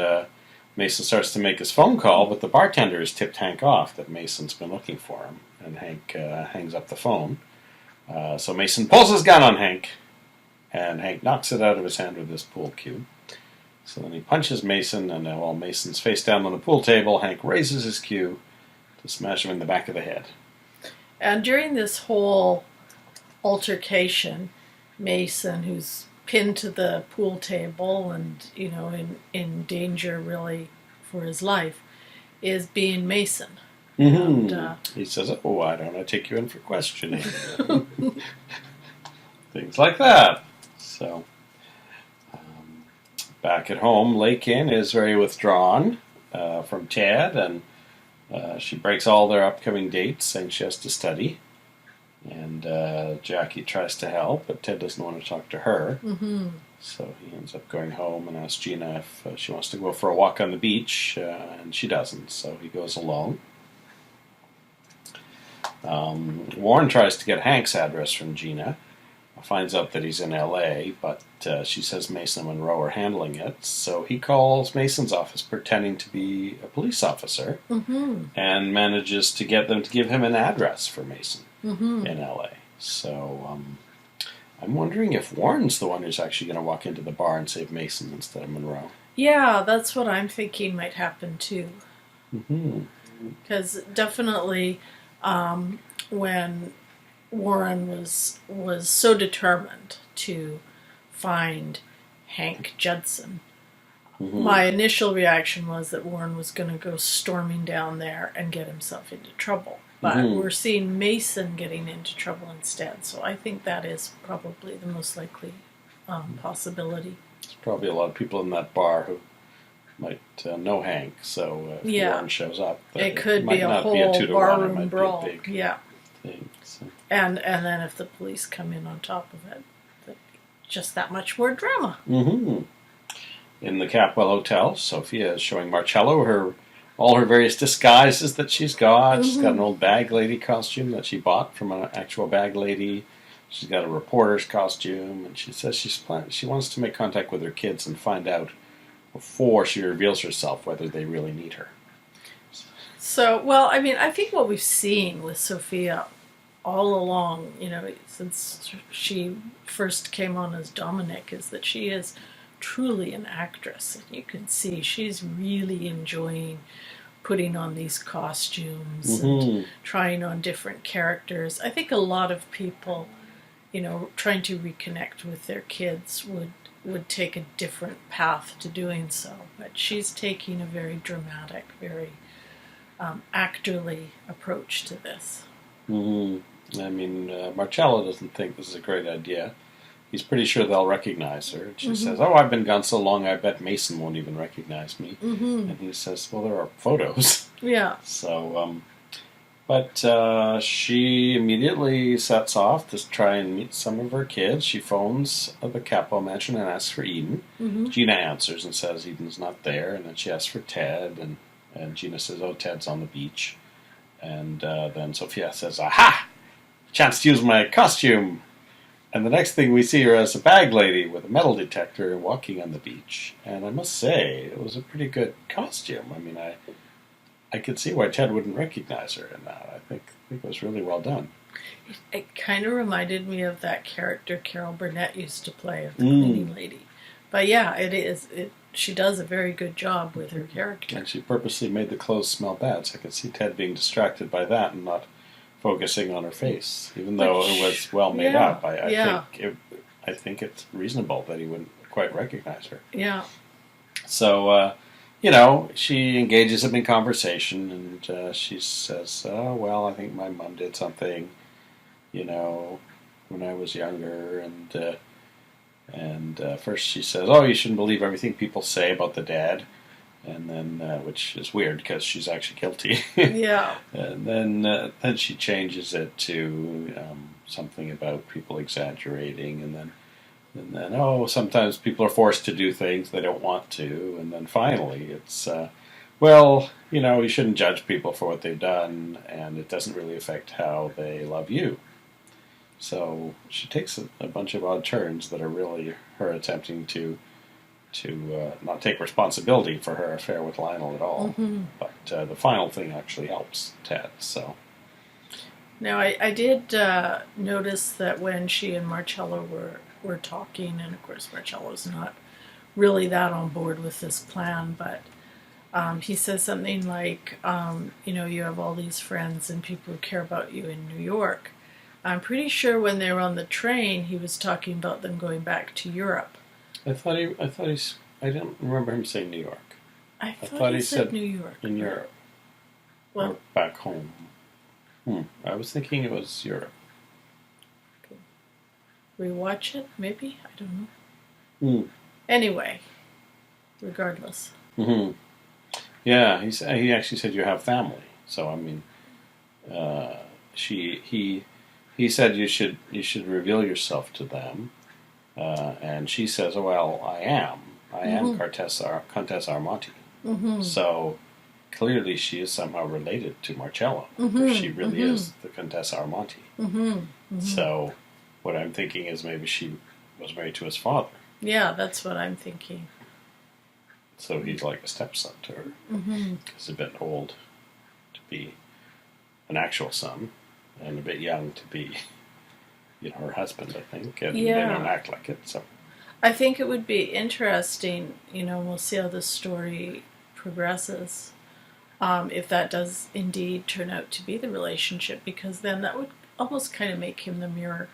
Mason starts to make his phone call, but the bartender has tipped Hank off that Mason's been looking for him, and Hank hangs up the phone. So Mason pulls his gun on Hank, and Hank knocks it out of his hand with his pool cue. So then he punches Mason, and while Mason's face down on the pool table, Hank raises his cue to smash him in the back of the head. And during this whole altercation, Mason, who's pinned to the pool table and, in danger really for his life, is being Mason. He says, "Oh, why don't I take you in for questioning?" Things like that. So, back at home, Lakin is very withdrawn from Ted, and she breaks all their upcoming dates, saying she has to study. And Jackie tries to help, but Ted doesn't want to talk to her. So he ends up going home and asks Gina if she wants to go for a walk on the beach, and she doesn't, so he goes alone. Warren tries to get Hank's address from Gina, finds out that he's in L.A., but she says Mason and Monroe are handling it, so he calls Mason's office pretending to be a police officer and manages to get them to give him an address for Mason in L.A. So I'm wondering if Warren's the one who's actually going to walk into the bar and save Mason instead of Monroe. Yeah, that's what I'm thinking might happen too. Because definitely when Warren was so determined to find Hank Judson, my initial reaction was that Warren was going to go storming down there and get himself into trouble. But we're seeing Mason getting into trouble instead, so I think that is probably the most likely possibility. There's probably a lot of people in that bar who might know Hank, so if Warren shows up, it could be a whole barroom brawl. Thing, so. And then if the police come in on top of it, just that much more drama. In the Capwell Hotel, Sophia is showing Marcello all her various disguises that she's got. She's got an old bag lady costume that she bought from an actual bag lady. She's got a reporter's costume, and she says she wants to make contact with her kids and find out before she reveals herself whether they really need her. So, well, I mean, I think what we've seen with Sophia all along, since she first came on as Dominic, is that she is truly an actress. And you can see she's really enjoying putting on these costumes and trying on different characters. I think a lot of people, trying to reconnect with their kids would take a different path to doing so. But she's taking a very dramatic, very actorly approach to this. I mean, Marcello doesn't think this is a great idea. He's pretty sure they'll recognize her. And she says, "Oh, I've been gone so long, I bet Mason won't even recognize me." And he says, "Well, there are photos." Yeah. So, but she immediately sets off to try and meet some of her kids. She phones the Capwell mansion and asks for Eden. Gina answers and says Eden's not there, and then she asks for Ted, and Gina says, "Oh, Ted's on the beach." And then Sophia says, "Aha! Chance to use my costume." And the next thing we see her as a bag lady with a metal detector walking on the beach. And I must say, it was a pretty good costume. I mean, I could see why Ted wouldn't recognize her in that. I think it was really well done. It kind of reminded me of that character Carol Burnett used to play of the cleaning lady. But yeah, it is. She does a very good job with her character. And she purposely made the clothes smell bad, so I could see Ted being distracted by that and not focusing on her face, even though it was well made up. I think it's reasonable that he wouldn't quite recognize her. Yeah. So, she engages him in conversation, and she says, "Oh, well, I think my mom did something, when I was younger, and first she says, 'Oh, you shouldn't believe everything people say about the dad,' and then which is weird because she's actually guilty. Yeah. And then she changes it to something about people exaggerating, and then sometimes people are forced to do things they don't want to, and then finally it's you shouldn't judge people for what they've done, and it doesn't really affect how they love you. So she takes a bunch of odd turns that are really her attempting to not take responsibility for her affair with Lionel at all. But the final thing actually helps Ted. So now I did notice that when she and Marcello were talking, and of course Marcello's not really that on board with this plan, but he says something like, you have all these friends and people who care about you in New York. I'm pretty sure when they were on the train, he was talking about them going back to Europe. I didn't remember him saying New York. I thought he said New York. In Europe. Well, or back home. I was thinking it was Europe. rewatch it, maybe? I don't know. Mm. Anyway, regardless. Mm-hmm. Yeah, he actually said you have family. So I mean, he said you should reveal yourself to them, and she says, "Oh, well, I am Countess Armati." Mm-hmm. So clearly, she is somehow related to Marcello. She really is the Countess Armati. So what I'm thinking is maybe she was married to his father. Yeah, that's what I'm thinking. So he's like a stepson to her. He's a bit old to be an actual son, and a bit young to be, her husband, I think. And they don't act like it, so. I think it would be interesting, we'll see how the story progresses, if that does indeed turn out to be the relationship, because then that would almost kind of make him the mirror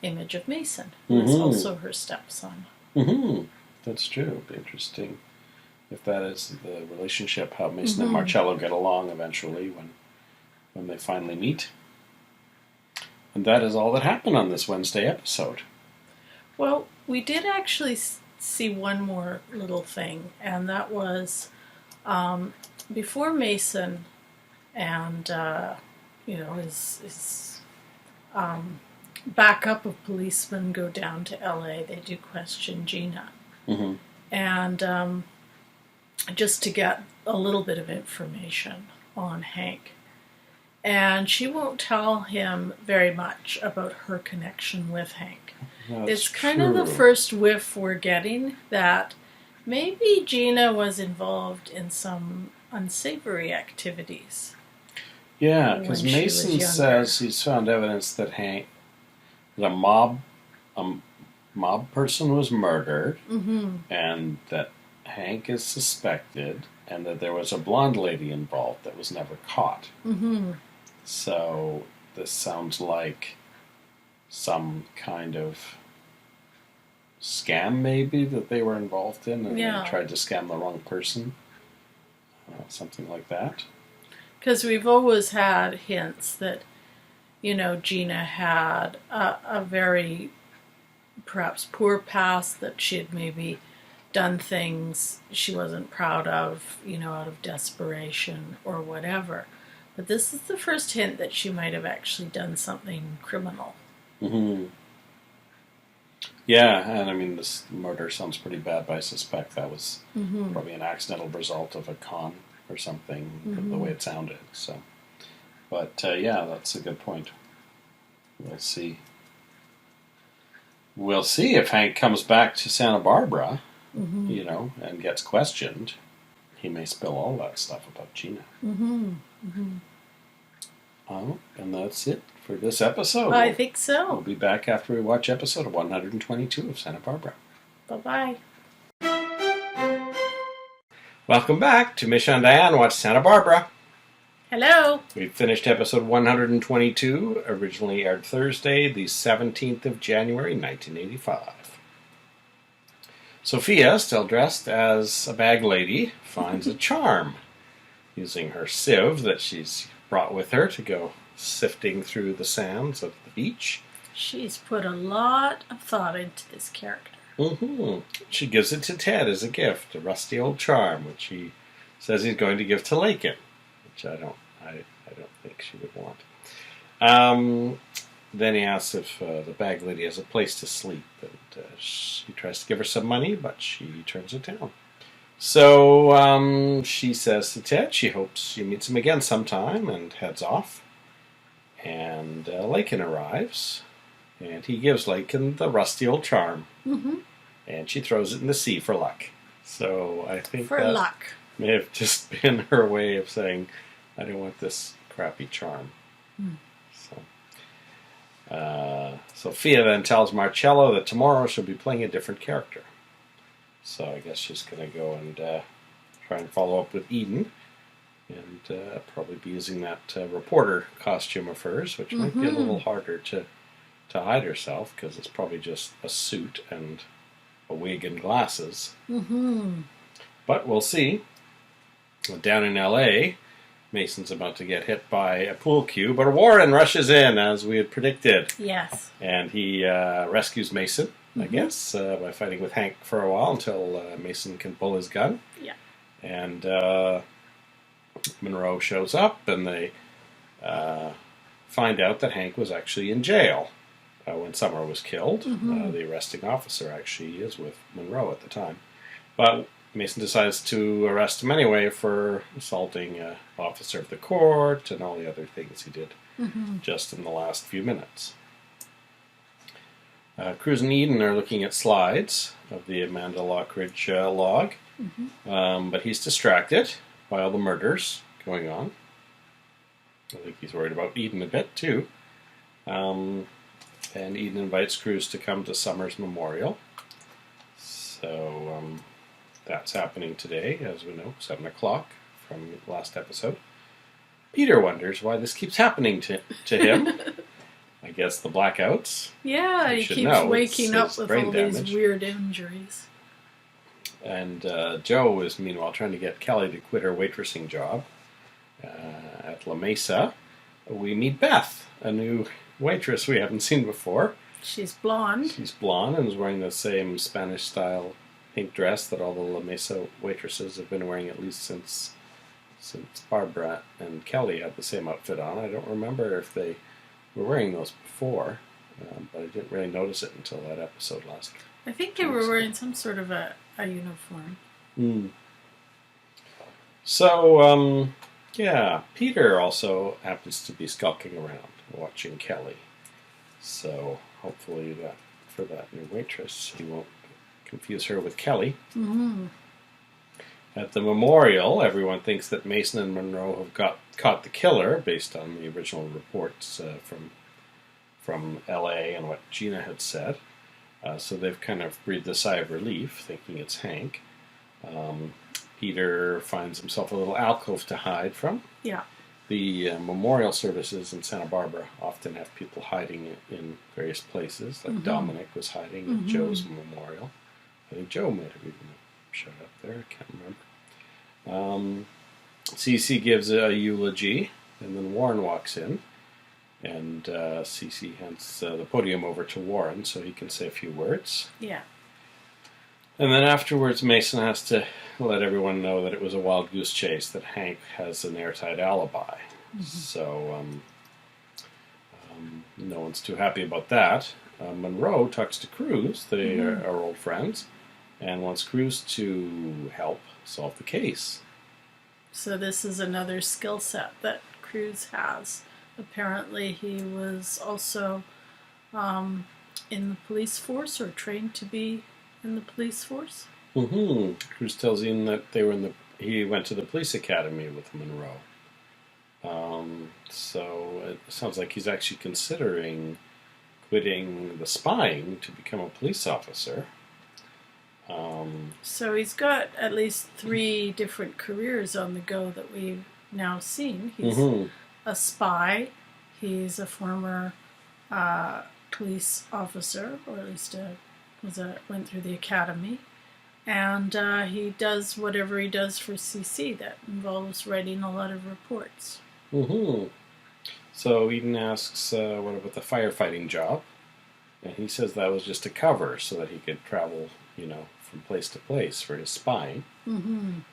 image of Mason, who is also her stepson. That's true. It'd be interesting if that is the relationship, how Mason and Marcello get along eventually when they finally meet. And that is all that happened on this Wednesday episode. Well, we did actually see one more little thing, and that was before Mason and his backup of policemen go down to LA. They do question Gina, and just to get a little bit of information on Hank. And she won't tell him very much about her connection with Hank. It's kind of the first whiff we're getting that maybe Gina was involved in some unsavory activities. Yeah, because Mason says he's found evidence that a mob person was murdered, and that Hank is suspected, and that there was a blonde lady involved that was never caught. So this sounds like some kind of scam, maybe, that they were involved in, and they tried to scam the wrong person. Something like that. Because we've always had hints that, Gina had a very, perhaps, poor past, that she had maybe done things she wasn't proud of, out of desperation or whatever. But this is the first hint that she might have actually done something criminal. Yeah, and I mean, this murder sounds pretty bad, but I suspect that was probably an accidental result of a con or something, the way it sounded. So, but yeah, that's a good point. We'll see. We'll see if Hank comes back to Santa Barbara, and gets questioned. He may spill all that stuff about Gina. Oh, and that's it for this episode. I think so. We'll be back after we watch episode 122 of Santa Barbara. Bye-bye. Welcome back to Misha and Dianne Watch Santa Barbara. Hello. We finished episode 122, originally aired Thursday, the 17th of January, 1985. Sophia, still dressed as a bag lady, finds a charm using her sieve that she's brought with her to go sifting through the sands of the beach. She's put a lot of thought into this character. She gives it to Ted as a gift, a rusty old charm, which he says he's going to give to Lakin, which I don't think she would want. Then he asks if the bag lady has a place to sleep, and she tries to give her some money, but she turns it down. So she says to Ted she hopes she meets him again sometime, and heads off. And Lakin arrives, and he gives Lakin the rusty old charm. And she throws it in the sea for luck. So I think luck may have just been her way of saying, I don't want this crappy charm. So Sophia then tells Marcello that tomorrow she'll be playing a different character. So I guess she's going to go and try and follow up with Eden, and probably be using that reporter costume of hers, which might be a little harder to hide herself, because it's probably just a suit and a wig and glasses. But we'll see. Down in LA, Mason's about to get hit by a pool cue, but Warren rushes in as we had predicted. Yes. And he rescues Mason, I guess, by fighting with Hank for a while until Mason can pull his gun. Yeah. And Monroe shows up, and they find out that Hank was actually in jail when Summer was killed. The arresting officer actually is with Monroe at the time. But Mason decides to arrest him anyway for assaulting an officer of the court and all the other things he did just in the last few minutes. Cruz and Eden are looking at slides of the Amanda Lockridge log, but he's distracted by all the murders going on. I think he's worried about Eden a bit too. And Eden invites Cruz to come to Summer's memorial. So that's happening today, as we know, 7 o'clock from the last episode. Peter wonders why this keeps happening to him. I guess the blackouts. Yeah, he keeps waking up with all these weird injuries. And Joe is, meanwhile, trying to get Kelly to quit her waitressing job at La Mesa. We meet Beth, a new waitress we haven't seen before. She's blonde. She's blonde and is wearing the same Spanish-style pink dress that all the La Mesa waitresses have been wearing at least since Barbara and Kelly had the same outfit on. I don't remember if they were wearing those before, but I didn't really notice it until that episode last. I think they were wearing some sort of a uniform. So, yeah, Peter also happens to be skulking around watching Kelly. So hopefully for that new waitress, he won't confuse her with Kelly. At the memorial, everyone thinks that Mason and Monroe have caught the killer based on the original reports from L.A. and what Gina had said. So they've kind of breathed a sigh of relief, thinking it's Hank. Peter finds himself a little alcove to hide from. Yeah. The memorial services in Santa Barbara often have people hiding in various places, like Dominic was hiding at Joe's memorial. I think Joe might have even showed up there, I can't remember. Cece gives a eulogy, and then Warren walks in, and Cece hands the podium over to Warren so he can say a few words. Yeah. And then afterwards, Mason has to let everyone know that it was a wild goose chase, that Hank has an airtight alibi. So no one's too happy about that. Monroe talks to Cruz, they are old friends, and wants Cruz to help solve the case. So this is another skill set that Cruz has. Apparently he was also in the police force, or trained to be in the police force. Cruz tells Ian that he went to the police academy with Monroe. So it sounds like he's actually considering quitting the spying to become a police officer. So he's got at least 3 different careers on the go that we've now seen. He's a spy, he's a former police officer, or at least went through the academy, and he does whatever he does for CC that involves writing a lot of reports. So Eden asks, what about the firefighting job? And he says that was just a cover so that he could travel, from place to place for his spying.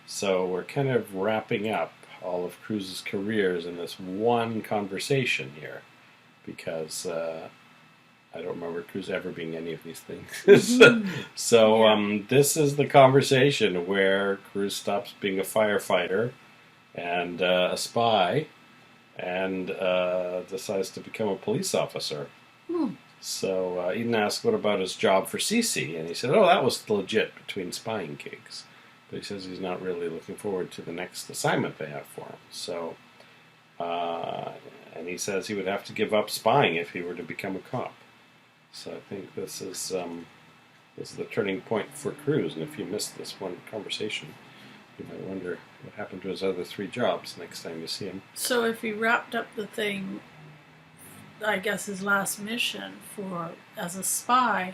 So we're kind of wrapping up all of Cruz's careers in this one conversation here, because I don't remember Cruz ever being any of these things. So this is the conversation where Cruz stops being a firefighter and a spy and decides to become a police officer. So Eden asked what about his job for Cece, and he said, that was legit between spying gigs. But he says he's not really looking forward to the next assignment they have for him. So, and he says he would have to give up spying if he were to become a cop. So I think this is the turning point for Cruz, and if you missed this one conversation, you might wonder what happened to his other 3 jobs next time you see him. So if he wrapped up the thing, I guess his last mission as a spy,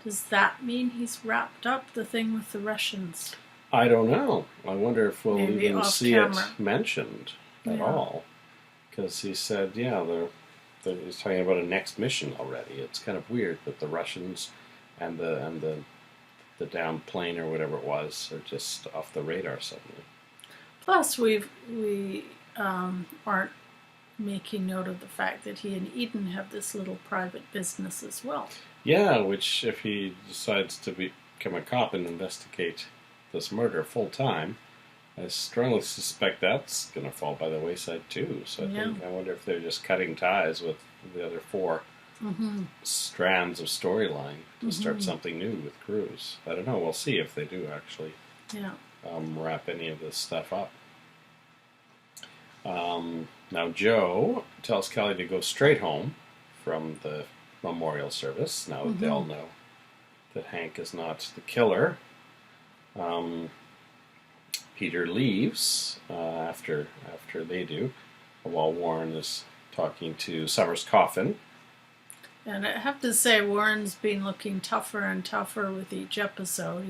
does that mean he's wrapped up the thing with the Russians? I don't know. I wonder if we'll Maybe even see camera. it mentioned. at all. Because he said, he's talking about a next mission already. It's kind of weird that the Russians and the downed plane or whatever it was are just off the radar suddenly. Plus, we aren't making note of the fact that he and Eden have this little private business as well. Yeah, which if he decides to become a cop and investigate this murder full time, I strongly suspect that's going to fall by the wayside too. So I wonder if they're just cutting ties with the other 4 strands of storyline to start something new with Cruz. I don't know. We'll see if they do actually wrap any of this stuff up. Now Joe tells Kelly to go straight home from the memorial service. Now that they all know that Hank is not the killer. Peter leaves after they do, while Warren is talking to Summer's coffin. And I have to say, Warren's been looking tougher and tougher with each episode.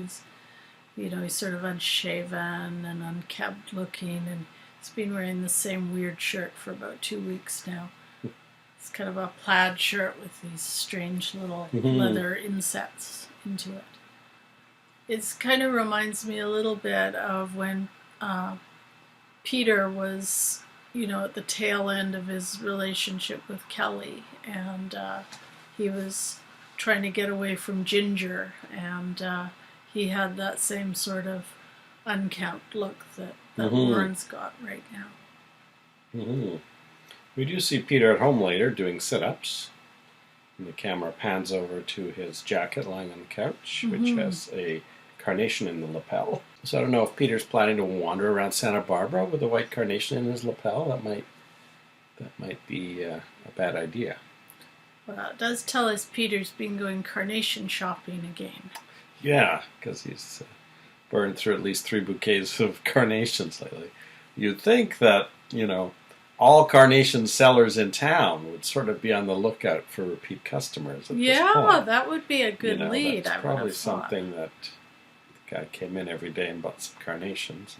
He's sort of unshaven and unkempt looking, and he's been wearing the same weird shirt for about 2 weeks now. It's kind of a plaid shirt with these strange little leather insets into it. It kind of reminds me a little bit of when Peter was, at the tail end of his relationship with Kelly, and he was trying to get away from Ginger, and he had that same sort of unkempt look that Warren's got right now. We do see Peter at home later doing sit-ups, and the camera pans over to his jacket lying on the couch, which has a carnation in the lapel. So I don't know if Peter's planning to wander around Santa Barbara with a white carnation in his lapel. That might be a bad idea. Well, it does tell us Peter's been going carnation shopping again. Yeah, because he's burned through at least 3 bouquets of carnations lately. You'd think that, all carnation sellers in town would sort of be on the lookout for repeat customers at this point. That would be a good lead. That's probably something that the guy came in every day and bought some carnations.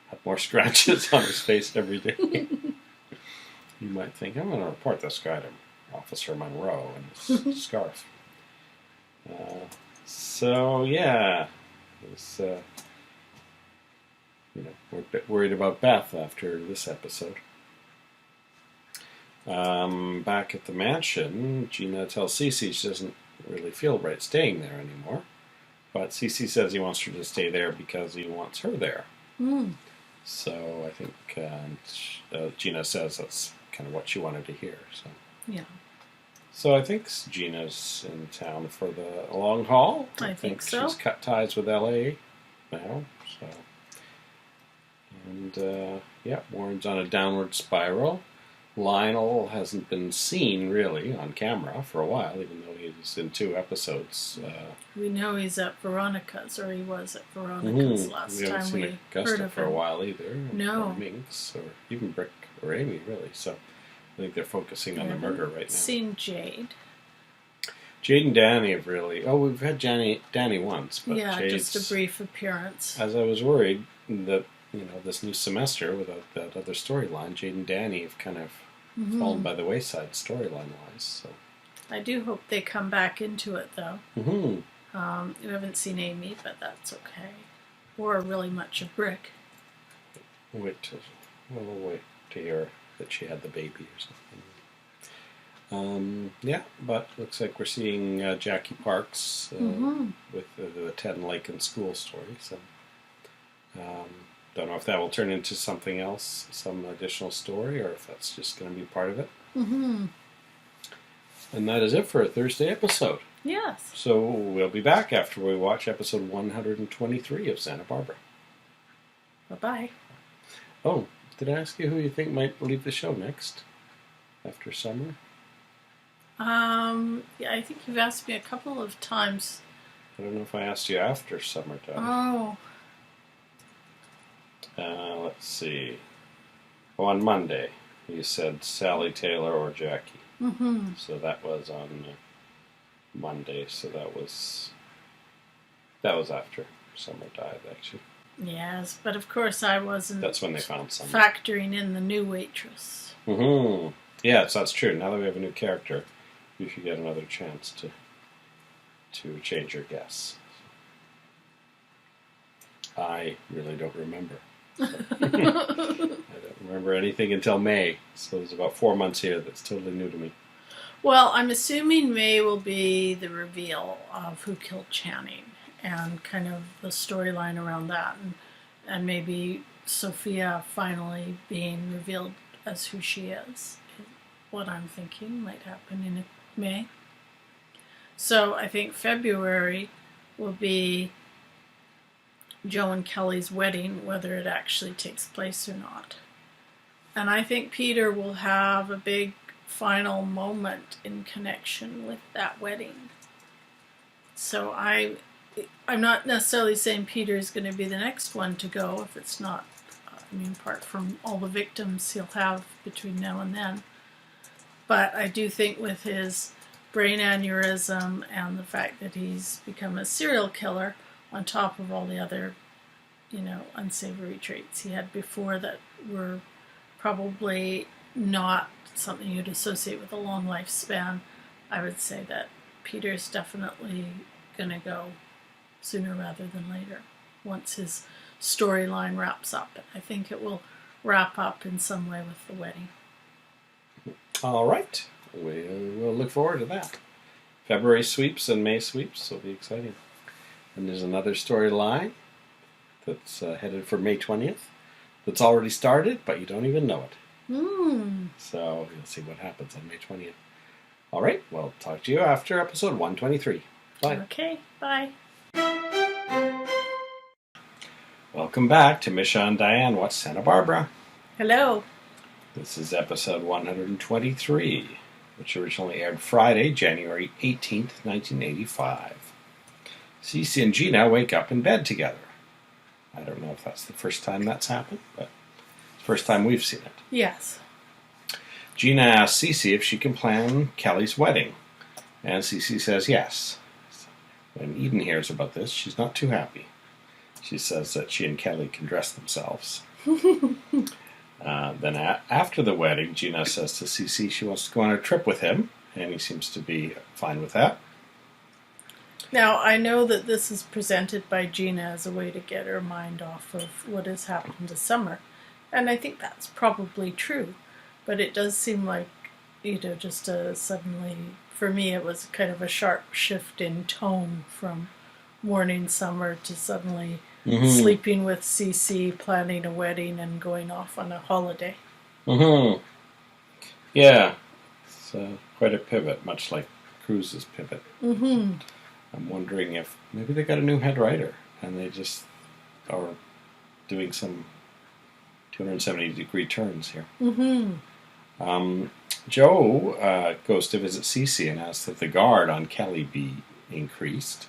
Had more scratches on his face every day. You might think, I'm going to report this guy to Officer Monroe and his scarf. We're a bit worried about Beth after this episode. Back at the mansion, Gina tells Cece she doesn't really feel right staying there anymore. But Cece says he wants her to stay there because he wants her there. So I think Gina says that's kind of what she wanted to hear. So I think Gina's in town for the long haul. I think so. She's cut ties with L.A. now. So, and Warren's on a downward spiral. Lionel hasn't been seen really on camera for a while, even though he's in 2 episodes. We know he's at Veronica's, or he was at Veronica's last time we heard of him. We haven't seen Augusta for a while either. No. Or Minx, or even Brick or Amy, really. So I think they're focusing on the murder right now. Seen Jade. Jade and Danny have really... Oh, we've had Danny once, but just a brief appearance. As I was worried that, this new semester, without that other storyline, Jade and Danny have kind of fallen by the wayside storyline-wise. So I do hope they come back into it, though. You haven't seen Amy, but that's okay. Or really much of Brick. We'll wait to hear that she had the baby or something. But looks like we're seeing Jackie Parks with the Ted and Lakin school story. So don't know if that will turn into something else, some additional story, or if that's just going to be part of it. And that is it for a Thursday episode. Yes. So we'll be back after we watch episode 123 of Santa Barbara. Bye-bye. Oh, did I ask you who you think might leave the show next? After Summer? I think you've asked me a couple of times. I don't know if I asked you after Summertime. Oh. Let's see. On Monday, you said Sally Taylor or Jackie. So that was on Monday. So that was after Summer died, actually. Yes, but of course I wasn't. That's when they found Summer. Factoring in the new waitress. Mm-hmm. Yes, that's true. Now that we have a new character, you should get another chance to change your guess. I really don't remember. I don't remember anything until May, so there's about 4 months here that's totally new to me. Well, I'm assuming May will be the reveal of who killed Channing and kind of the storyline around that, and maybe Sophia finally being revealed as who she is. What I'm thinking might happen in May. So I think February will be Joe and Kelly's wedding, whether it actually takes place or not. And I think Peter will have a big final moment in connection with that wedding. So I'm not necessarily saying Peter is going to be the next one to go, if it's not, apart from all the victims he'll have between now and then. But I do think with his brain aneurysm and the fact that he's become a serial killer, on top of all the other, unsavory traits he had before that were probably not something you'd associate with a long lifespan, I would say that Peter's definitely going to go sooner rather than later, once his storyline wraps up. I think it will wrap up in some way with the wedding. All right. We'll look forward to that. February sweeps and May sweeps will be exciting. And there's another storyline that's headed for May 20th that's already started, but you don't even know it. So you'll see what happens on May 20th. All right. Well, talk to you after episode 123. Bye. Okay. Bye. Welcome back to Misha and Dianne. What's Santa Barbara? Hello. This is episode 123, which originally aired Friday, January 18th, 1985. Cece and Gina wake up in bed together. I don't know if that's the first time that's happened, but it's the first time we've seen it. Yes. Gina asks Cece if she can plan Kelly's wedding, and Cece says yes. When Eden hears about this, she's not too happy. She says that she and Kelly can dress themselves. Then after the wedding, Gina says to Cece she wants to go on a trip with him, and he seems to be fine with that. Now, I know that this is presented by Gina as a way to get her mind off of what has happened this summer. And I think that's probably true. But it does seem like, just suddenly, for me, it was kind of a sharp shift in tone from mourning summer to suddenly sleeping with Cece, planning a wedding, and going off on a holiday. Mm-hmm. Yeah. It's quite a pivot, much like Cruz's pivot. Mm-hmm. I'm wondering if maybe they got a new head writer and they just are doing some 270-degree turns here. Mm-hmm. Joe goes to visit Cece and asks that the guard on Kelly be increased.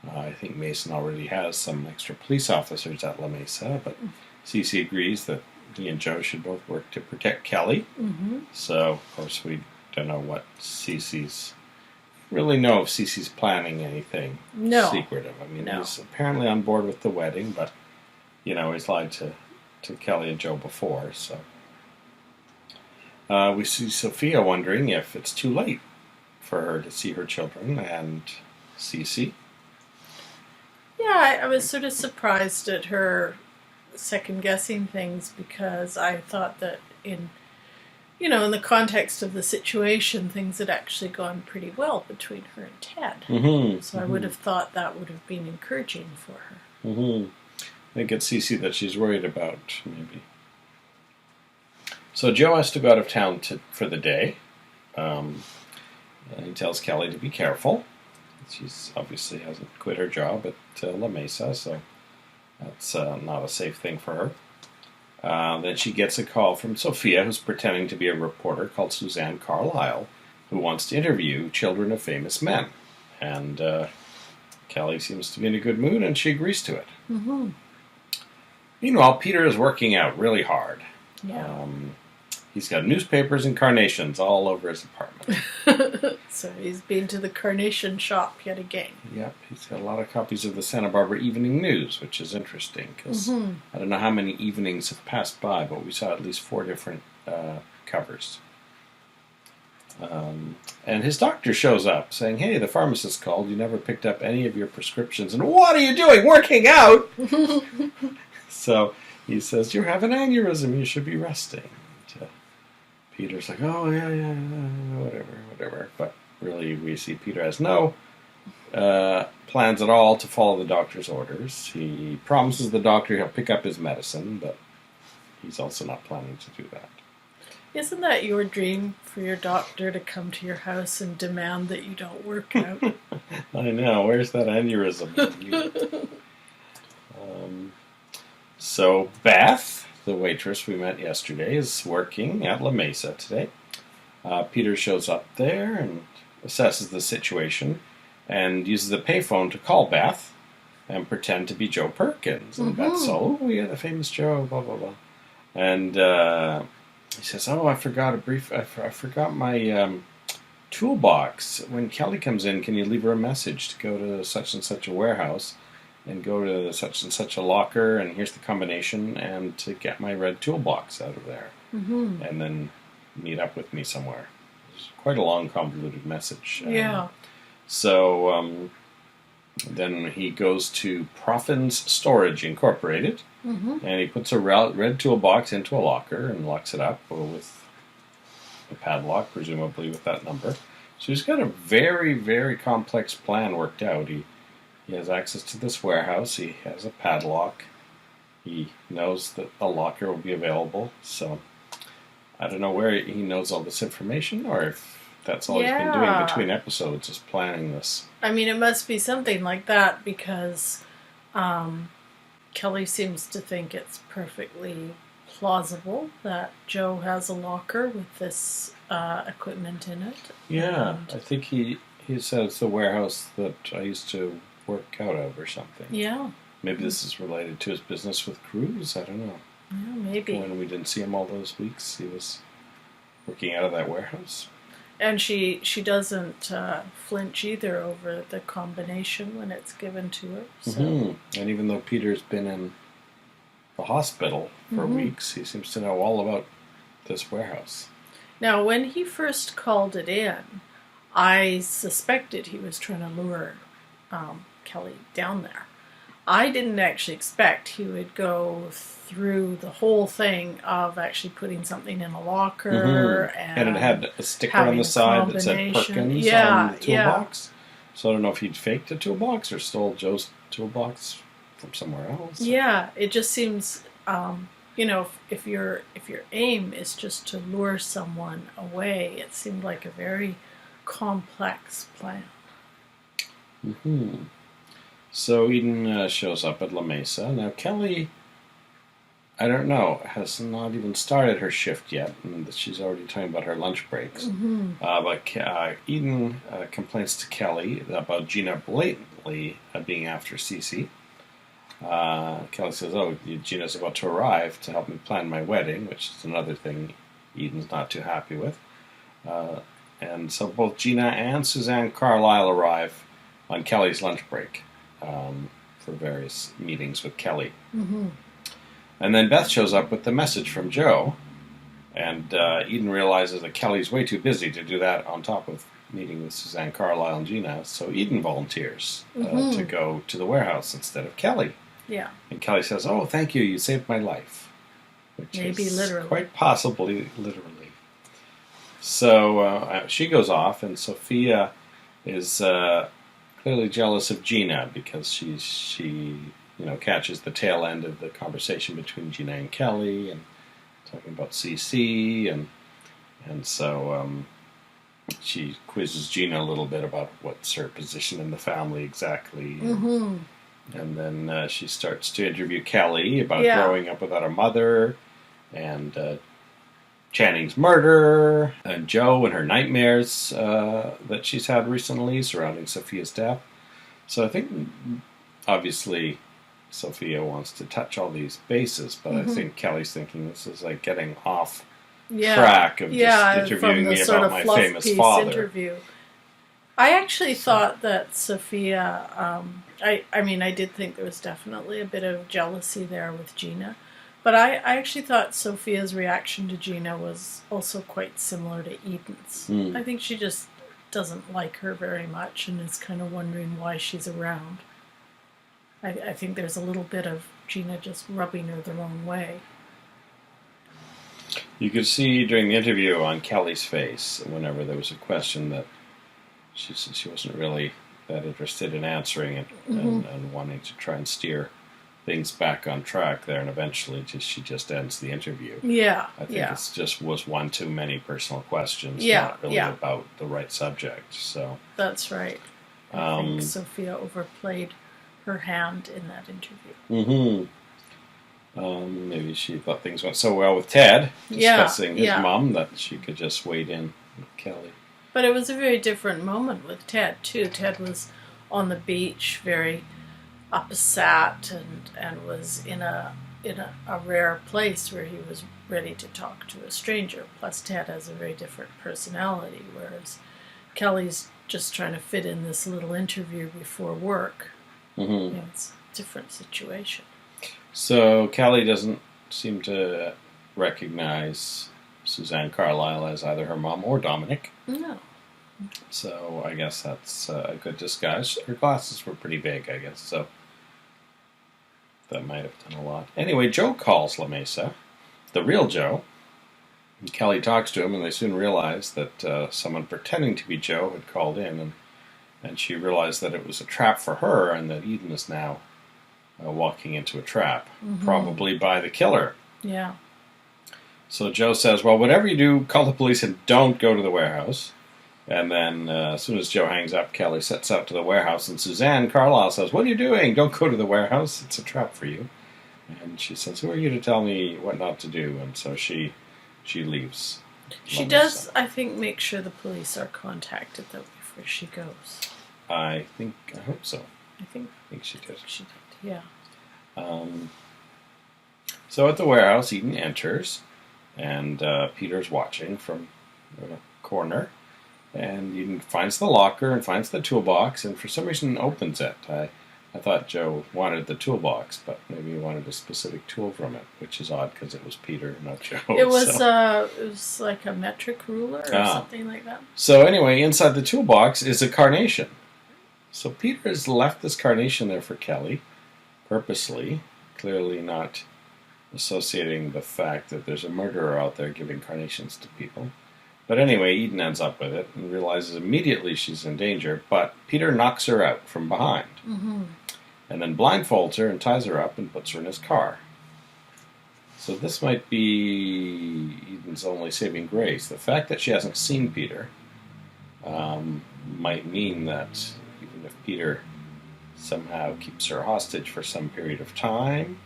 I think Mason already has some extra police officers at La Mesa, but Cece agrees that he and Joe should both work to protect Kelly. Mm-hmm. So, of course, we don't know what really know if Cece's planning anything secretive. I mean, he's apparently on board with the wedding, but, he's lied to Kelly and Joe before, so. We see Sophia wondering if it's too late for her to see her children and Cece. Yeah, I was sort of surprised at her second-guessing things, because I thought that in the context of the situation, things had actually gone pretty well between her and Ted. Mm-hmm. So I would have thought that would have been encouraging for her. Mm-hmm. I think it's Cece that she's worried about, maybe. So Joe has to go out of town for the day. He tells Kelly to be careful. She's obviously hasn't quit her job at La Mesa, so that's not a safe thing for her. Then she gets a call from Sophia, who's pretending to be a reporter called Suzanne Carlyle, who wants to interview children of famous men. And Kelly seems to be in a good mood, and she agrees to it. Mm-hmm. Meanwhile, Peter is working out really hard. Yeah. he's got newspapers and carnations all over his apartment. So he's been to the carnation shop yet again. Yep, he's got a lot of copies of the Santa Barbara Evening News, which is interesting because I don't know how many evenings have passed by, but we saw at least 4 different covers. And his doctor shows up saying, "Hey, the pharmacist called. You never picked up any of your prescriptions. And what are you doing? Working out?" So he says, "You have an aneurysm. You should be resting." And, Peter's like, "Oh, yeah, whatever. But really, we see Peter has no plans at all to follow the doctor's orders. He promises the doctor he'll pick up his medicine, but he's also not planning to do that. Isn't that your dream, for your doctor to come to your house and demand that you don't work out? I know. Where's that aneurysm? So Beth, the waitress we met yesterday, is working at La Mesa today. Peter shows up there and assesses the situation and uses the payphone to call Beth and pretend to be Joe Perkins. And Beth's, "Oh, yeah, the famous Joe, blah, blah, blah." And he says, "Oh, I forgot my toolbox. When Kelly comes in, can you leave her a message to go to such and such a warehouse and go to such and such a locker, and here's the combination, and to get my red toolbox out of there, and then meet up with me somewhere." It's quite a long, convoluted message. Yeah. So then he goes to Proffin's Storage Incorporated, and he puts a red toolbox into a locker and locks it up with a padlock, presumably with that number. So he's got a very, very complex plan worked out. He has access to this warehouse. He has a padlock. He knows that a locker will be available. So I don't know where he knows all this information, or if that's all he's been doing between episodes, is planning this. I mean, it must be something like that, because Kelly seems to think it's perfectly plausible that Joe has a locker with this equipment in it. Yeah, I think he said it's the warehouse that I used to work out of or something. Yeah. Maybe this is related to his business with Cruz. I don't know. Yeah, maybe. When we didn't see him all those weeks, he was working out of that warehouse. And she doesn't flinch either over the combination when it's given to her. So. And even though Peter's been in the hospital for weeks, he seems to know all about this warehouse. Now, when he first called it in, I suspected he was trying to lure Kelly down there. I didn't actually expect he would go through the whole thing of actually putting something in a locker. And it had a sticker on the side that said Perkins on the toolbox. So I don't know if he'd faked a toolbox or stole Joe's toolbox from somewhere else. Yeah, it just seems, if your aim is just to lure someone away, it seemed like a very complex plan. So Eden shows up at La Mesa. Now Kelly, I don't know, has not even started her shift yet, and she's already talking about her lunch breaks. But Eden complains to Kelly about Gina blatantly being after Cece. Kelly says, "Oh, Gina's about to arrive to help me plan my wedding," which is another thing Eden's not too happy with. And so both Gina and Suzanne Carlisle arrive on Kelly's lunch break for various meetings with Kelly. And then Beth shows up with the message from Joe, and Eden realizes that Kelly's way too busy to do that on top of meeting with Suzanne Carlisle and Gina, so Eden volunteers to go to the warehouse instead of Kelly. Yeah. And Kelly says, "Oh, thank you, you saved my life." Which maybe is literally. Quite possibly literally. So she goes off, and Sophia is clearly jealous of Gina because she catches the tail end of the conversation between Gina and Kelly, and talking about CC, and so she quizzes Gina a little bit about what's her position in the family exactly. And then she starts to interview Kelly about growing up without a mother, and Channing's murder, and Joe and her nightmares that she's had recently surrounding Sophia's death. So I think, obviously, Sophia wants to touch all these bases, but I think Kelly's thinking this is like getting off track of just interviewing from the me sort about of my fluff famous piece father. interview. I actually thought that Sophia, I mean, I did think there was definitely a bit of jealousy there with Gina, but I actually thought Sophia's reaction to Gina was also quite similar to Eden's. I think she just doesn't like her very much and is kind of wondering why she's around. I think there's a little bit of Gina just rubbing her the wrong way. You could see during the interview on Kelly's face, whenever there was a question that she said she wasn't really that interested in answering it, and wanting to try and steer things back on track there, and eventually she just ends the interview. Yeah, I think it just was one too many personal questions, Yeah, not really about the right subject. So that's right. I think Sophia overplayed her hand in that interview. Maybe she thought things went so well with Ted discussing his mom that she could just wade in with Kelly. But it was a very different moment with Ted too. Ted was on the beach, very upset, and was in a rare place where he was ready to talk to a stranger. Plus, Ted has a very different personality, whereas Kelly's just trying to fit in this little interview before work. It's a different situation. So Kelly doesn't seem to recognize Suzanne Carlyle as either her mom or Dominic. No. So I guess that's a good disguise. Her glasses were pretty big, I guess, so that might have done a lot. Anyway, Joe calls La Mesa, the real Joe. And Kelly talks to him, and they soon realize that someone pretending to be Joe had called in, and she realized that it was a trap for her, and that Eden is now walking into a trap, probably by the killer. Yeah. So Joe says, well, whatever you do, call the police and don't go to the warehouse. And then as soon as Joe hangs up, Kelly sets out to the warehouse, and Suzanne Carlyle says, what are you doing? Don't go to the warehouse. It's a trap for you. And she says, who are you to tell me what not to do? And so she leaves. She does, I think, make sure the police are contacted, though, before she goes. I hope so. I think she did. She did, yeah. So at the warehouse, Eden enters, and Peter's watching from a corner. And Eden finds the locker and finds the toolbox, and for some reason opens it. I thought Joe wanted the toolbox, but maybe he wanted a specific tool from it, which is odd because it was Peter, not Joe. It was like a metric ruler or something like that. So anyway, inside the toolbox is a carnation. So Peter has left this carnation there for Kelly, purposely, clearly not associating the fact that there's a murderer out there giving carnations to people. But anyway, Eden ends up with it and realizes immediately she's in danger, but Peter knocks her out from behind. And then blindfolds her and ties her up and puts her in his car. So this might be Eden's only saving grace. The fact that she hasn't seen Peter might mean that even if Peter somehow keeps her hostage for some period of time,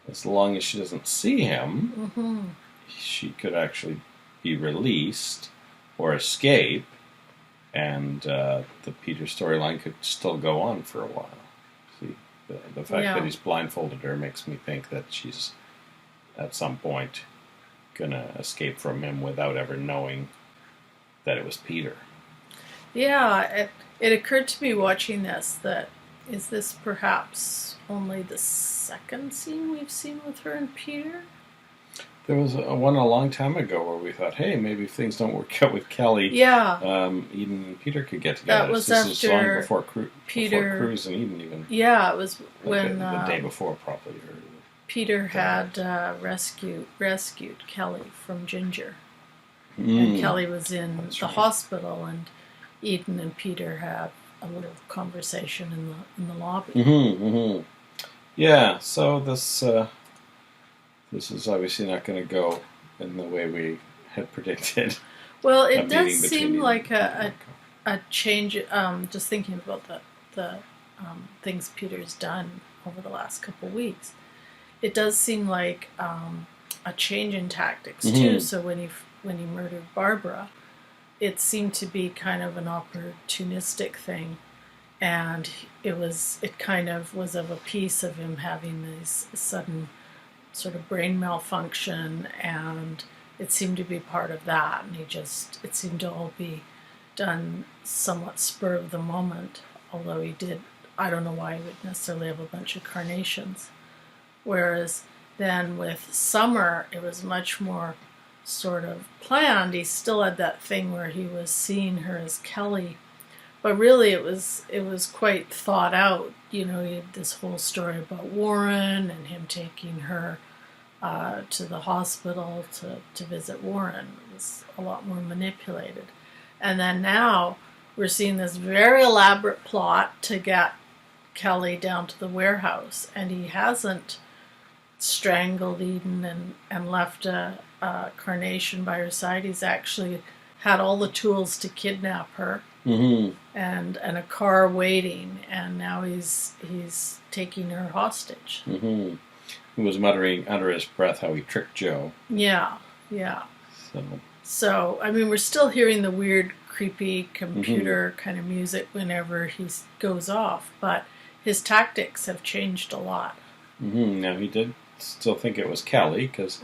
as long as she doesn't see him, she could actually be released or escape, and the Peter storyline could still go on for a while. See, the fact that he's blindfolded her makes me think that she's at some point gonna escape from him without ever knowing that it was Peter. Yeah, it occurred to me watching this that is this perhaps only the second scene we've seen with her and Peter? There was one a long time ago where we thought, hey, maybe if things don't work out with Kelly, Eden and Peter could get together. That was this after is long before Peter, before Cruz and Eden even. Yeah, it was when the day before, probably. Peter had rescued Kelly from Ginger, and Kelly was in the hospital, and Eden and Peter had a little conversation in the lobby. Yeah, so this is obviously not going to go in the way we had predicted. Well, it does seem like a change. Just thinking about the things Peter's done over the last couple of weeks, it does seem like a change in tactics too. So when he murdered Barbara, it seemed to be kind of an opportunistic thing, and it kind of was of a piece of him having these sudden sort of brain malfunction and it seemed to be part of that, and it seemed to all be done somewhat spur of the moment, although he did, I don't know why he would necessarily have a bunch of carnations. Whereas then with Summer, it was much more sort of planned. He still had that thing where he was seeing her as Kelly, but really it was quite thought out. You know, he had this whole story about Warren and him taking her to the hospital to visit Warren. It was a lot more manipulated. And then now we're seeing this very elaborate plot to get Kelly down to the warehouse, and he hasn't strangled Eden and left a carnation by her side. He's actually had all the tools to kidnap her, and a car waiting, and now he's taking her hostage. He was muttering under his breath how he tricked Joe. Yeah. So I mean, we're still hearing the weird, creepy computer kind of music whenever he goes off, but his tactics have changed a lot. Now, he did still think it was Kelly, because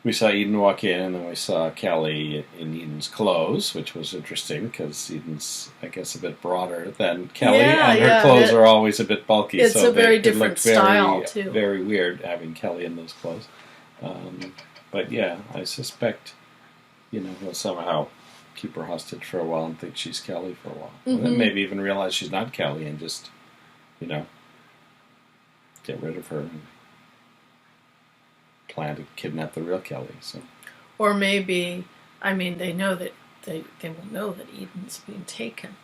we saw Eden walk in, and then we saw Kelly in Eden's clothes, which was interesting, because Eden's, I guess, a bit broader than Kelly, and her clothes are always a bit bulky. It's a very different style, too. Very weird having Kelly in those clothes. But yeah, I suspect, he'll somehow keep her hostage for a while and think she's Kelly for a while. And then maybe even realize she's not Kelly and just, get rid of her and plan to kidnap the real Kelly. So, or maybe, I mean, they know that they will know that Eden's being taken.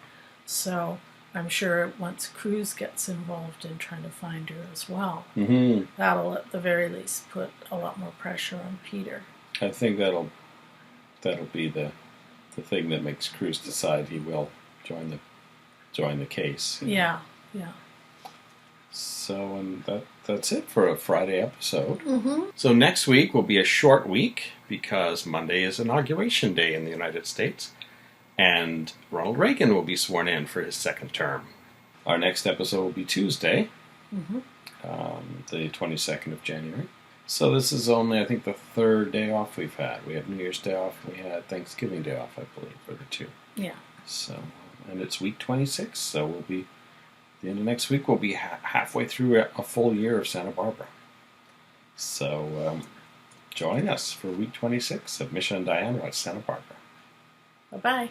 So I'm sure once Cruz gets involved in trying to find her as well, that'll at the very least put a lot more pressure on Peter. I think that'll be the thing that makes Cruz decide he will join the case. Yeah. So, and that's it for a Friday episode. So next week will be a short week because Monday is Inauguration Day in the United States, and Ronald Reagan will be sworn in for his second term. Our next episode will be Tuesday, the 22nd of January. So this is only, I think, the third day off we've had. We had New Year's Day off, we had Thanksgiving Day off, I believe, for the two. Yeah. So, and it's week 26, so we'll be, the end of next week, we'll be halfway through a full year of Santa Barbara. So, join us for week 26 of Misha and Dianne Watch Santa Barbara. Bye-bye.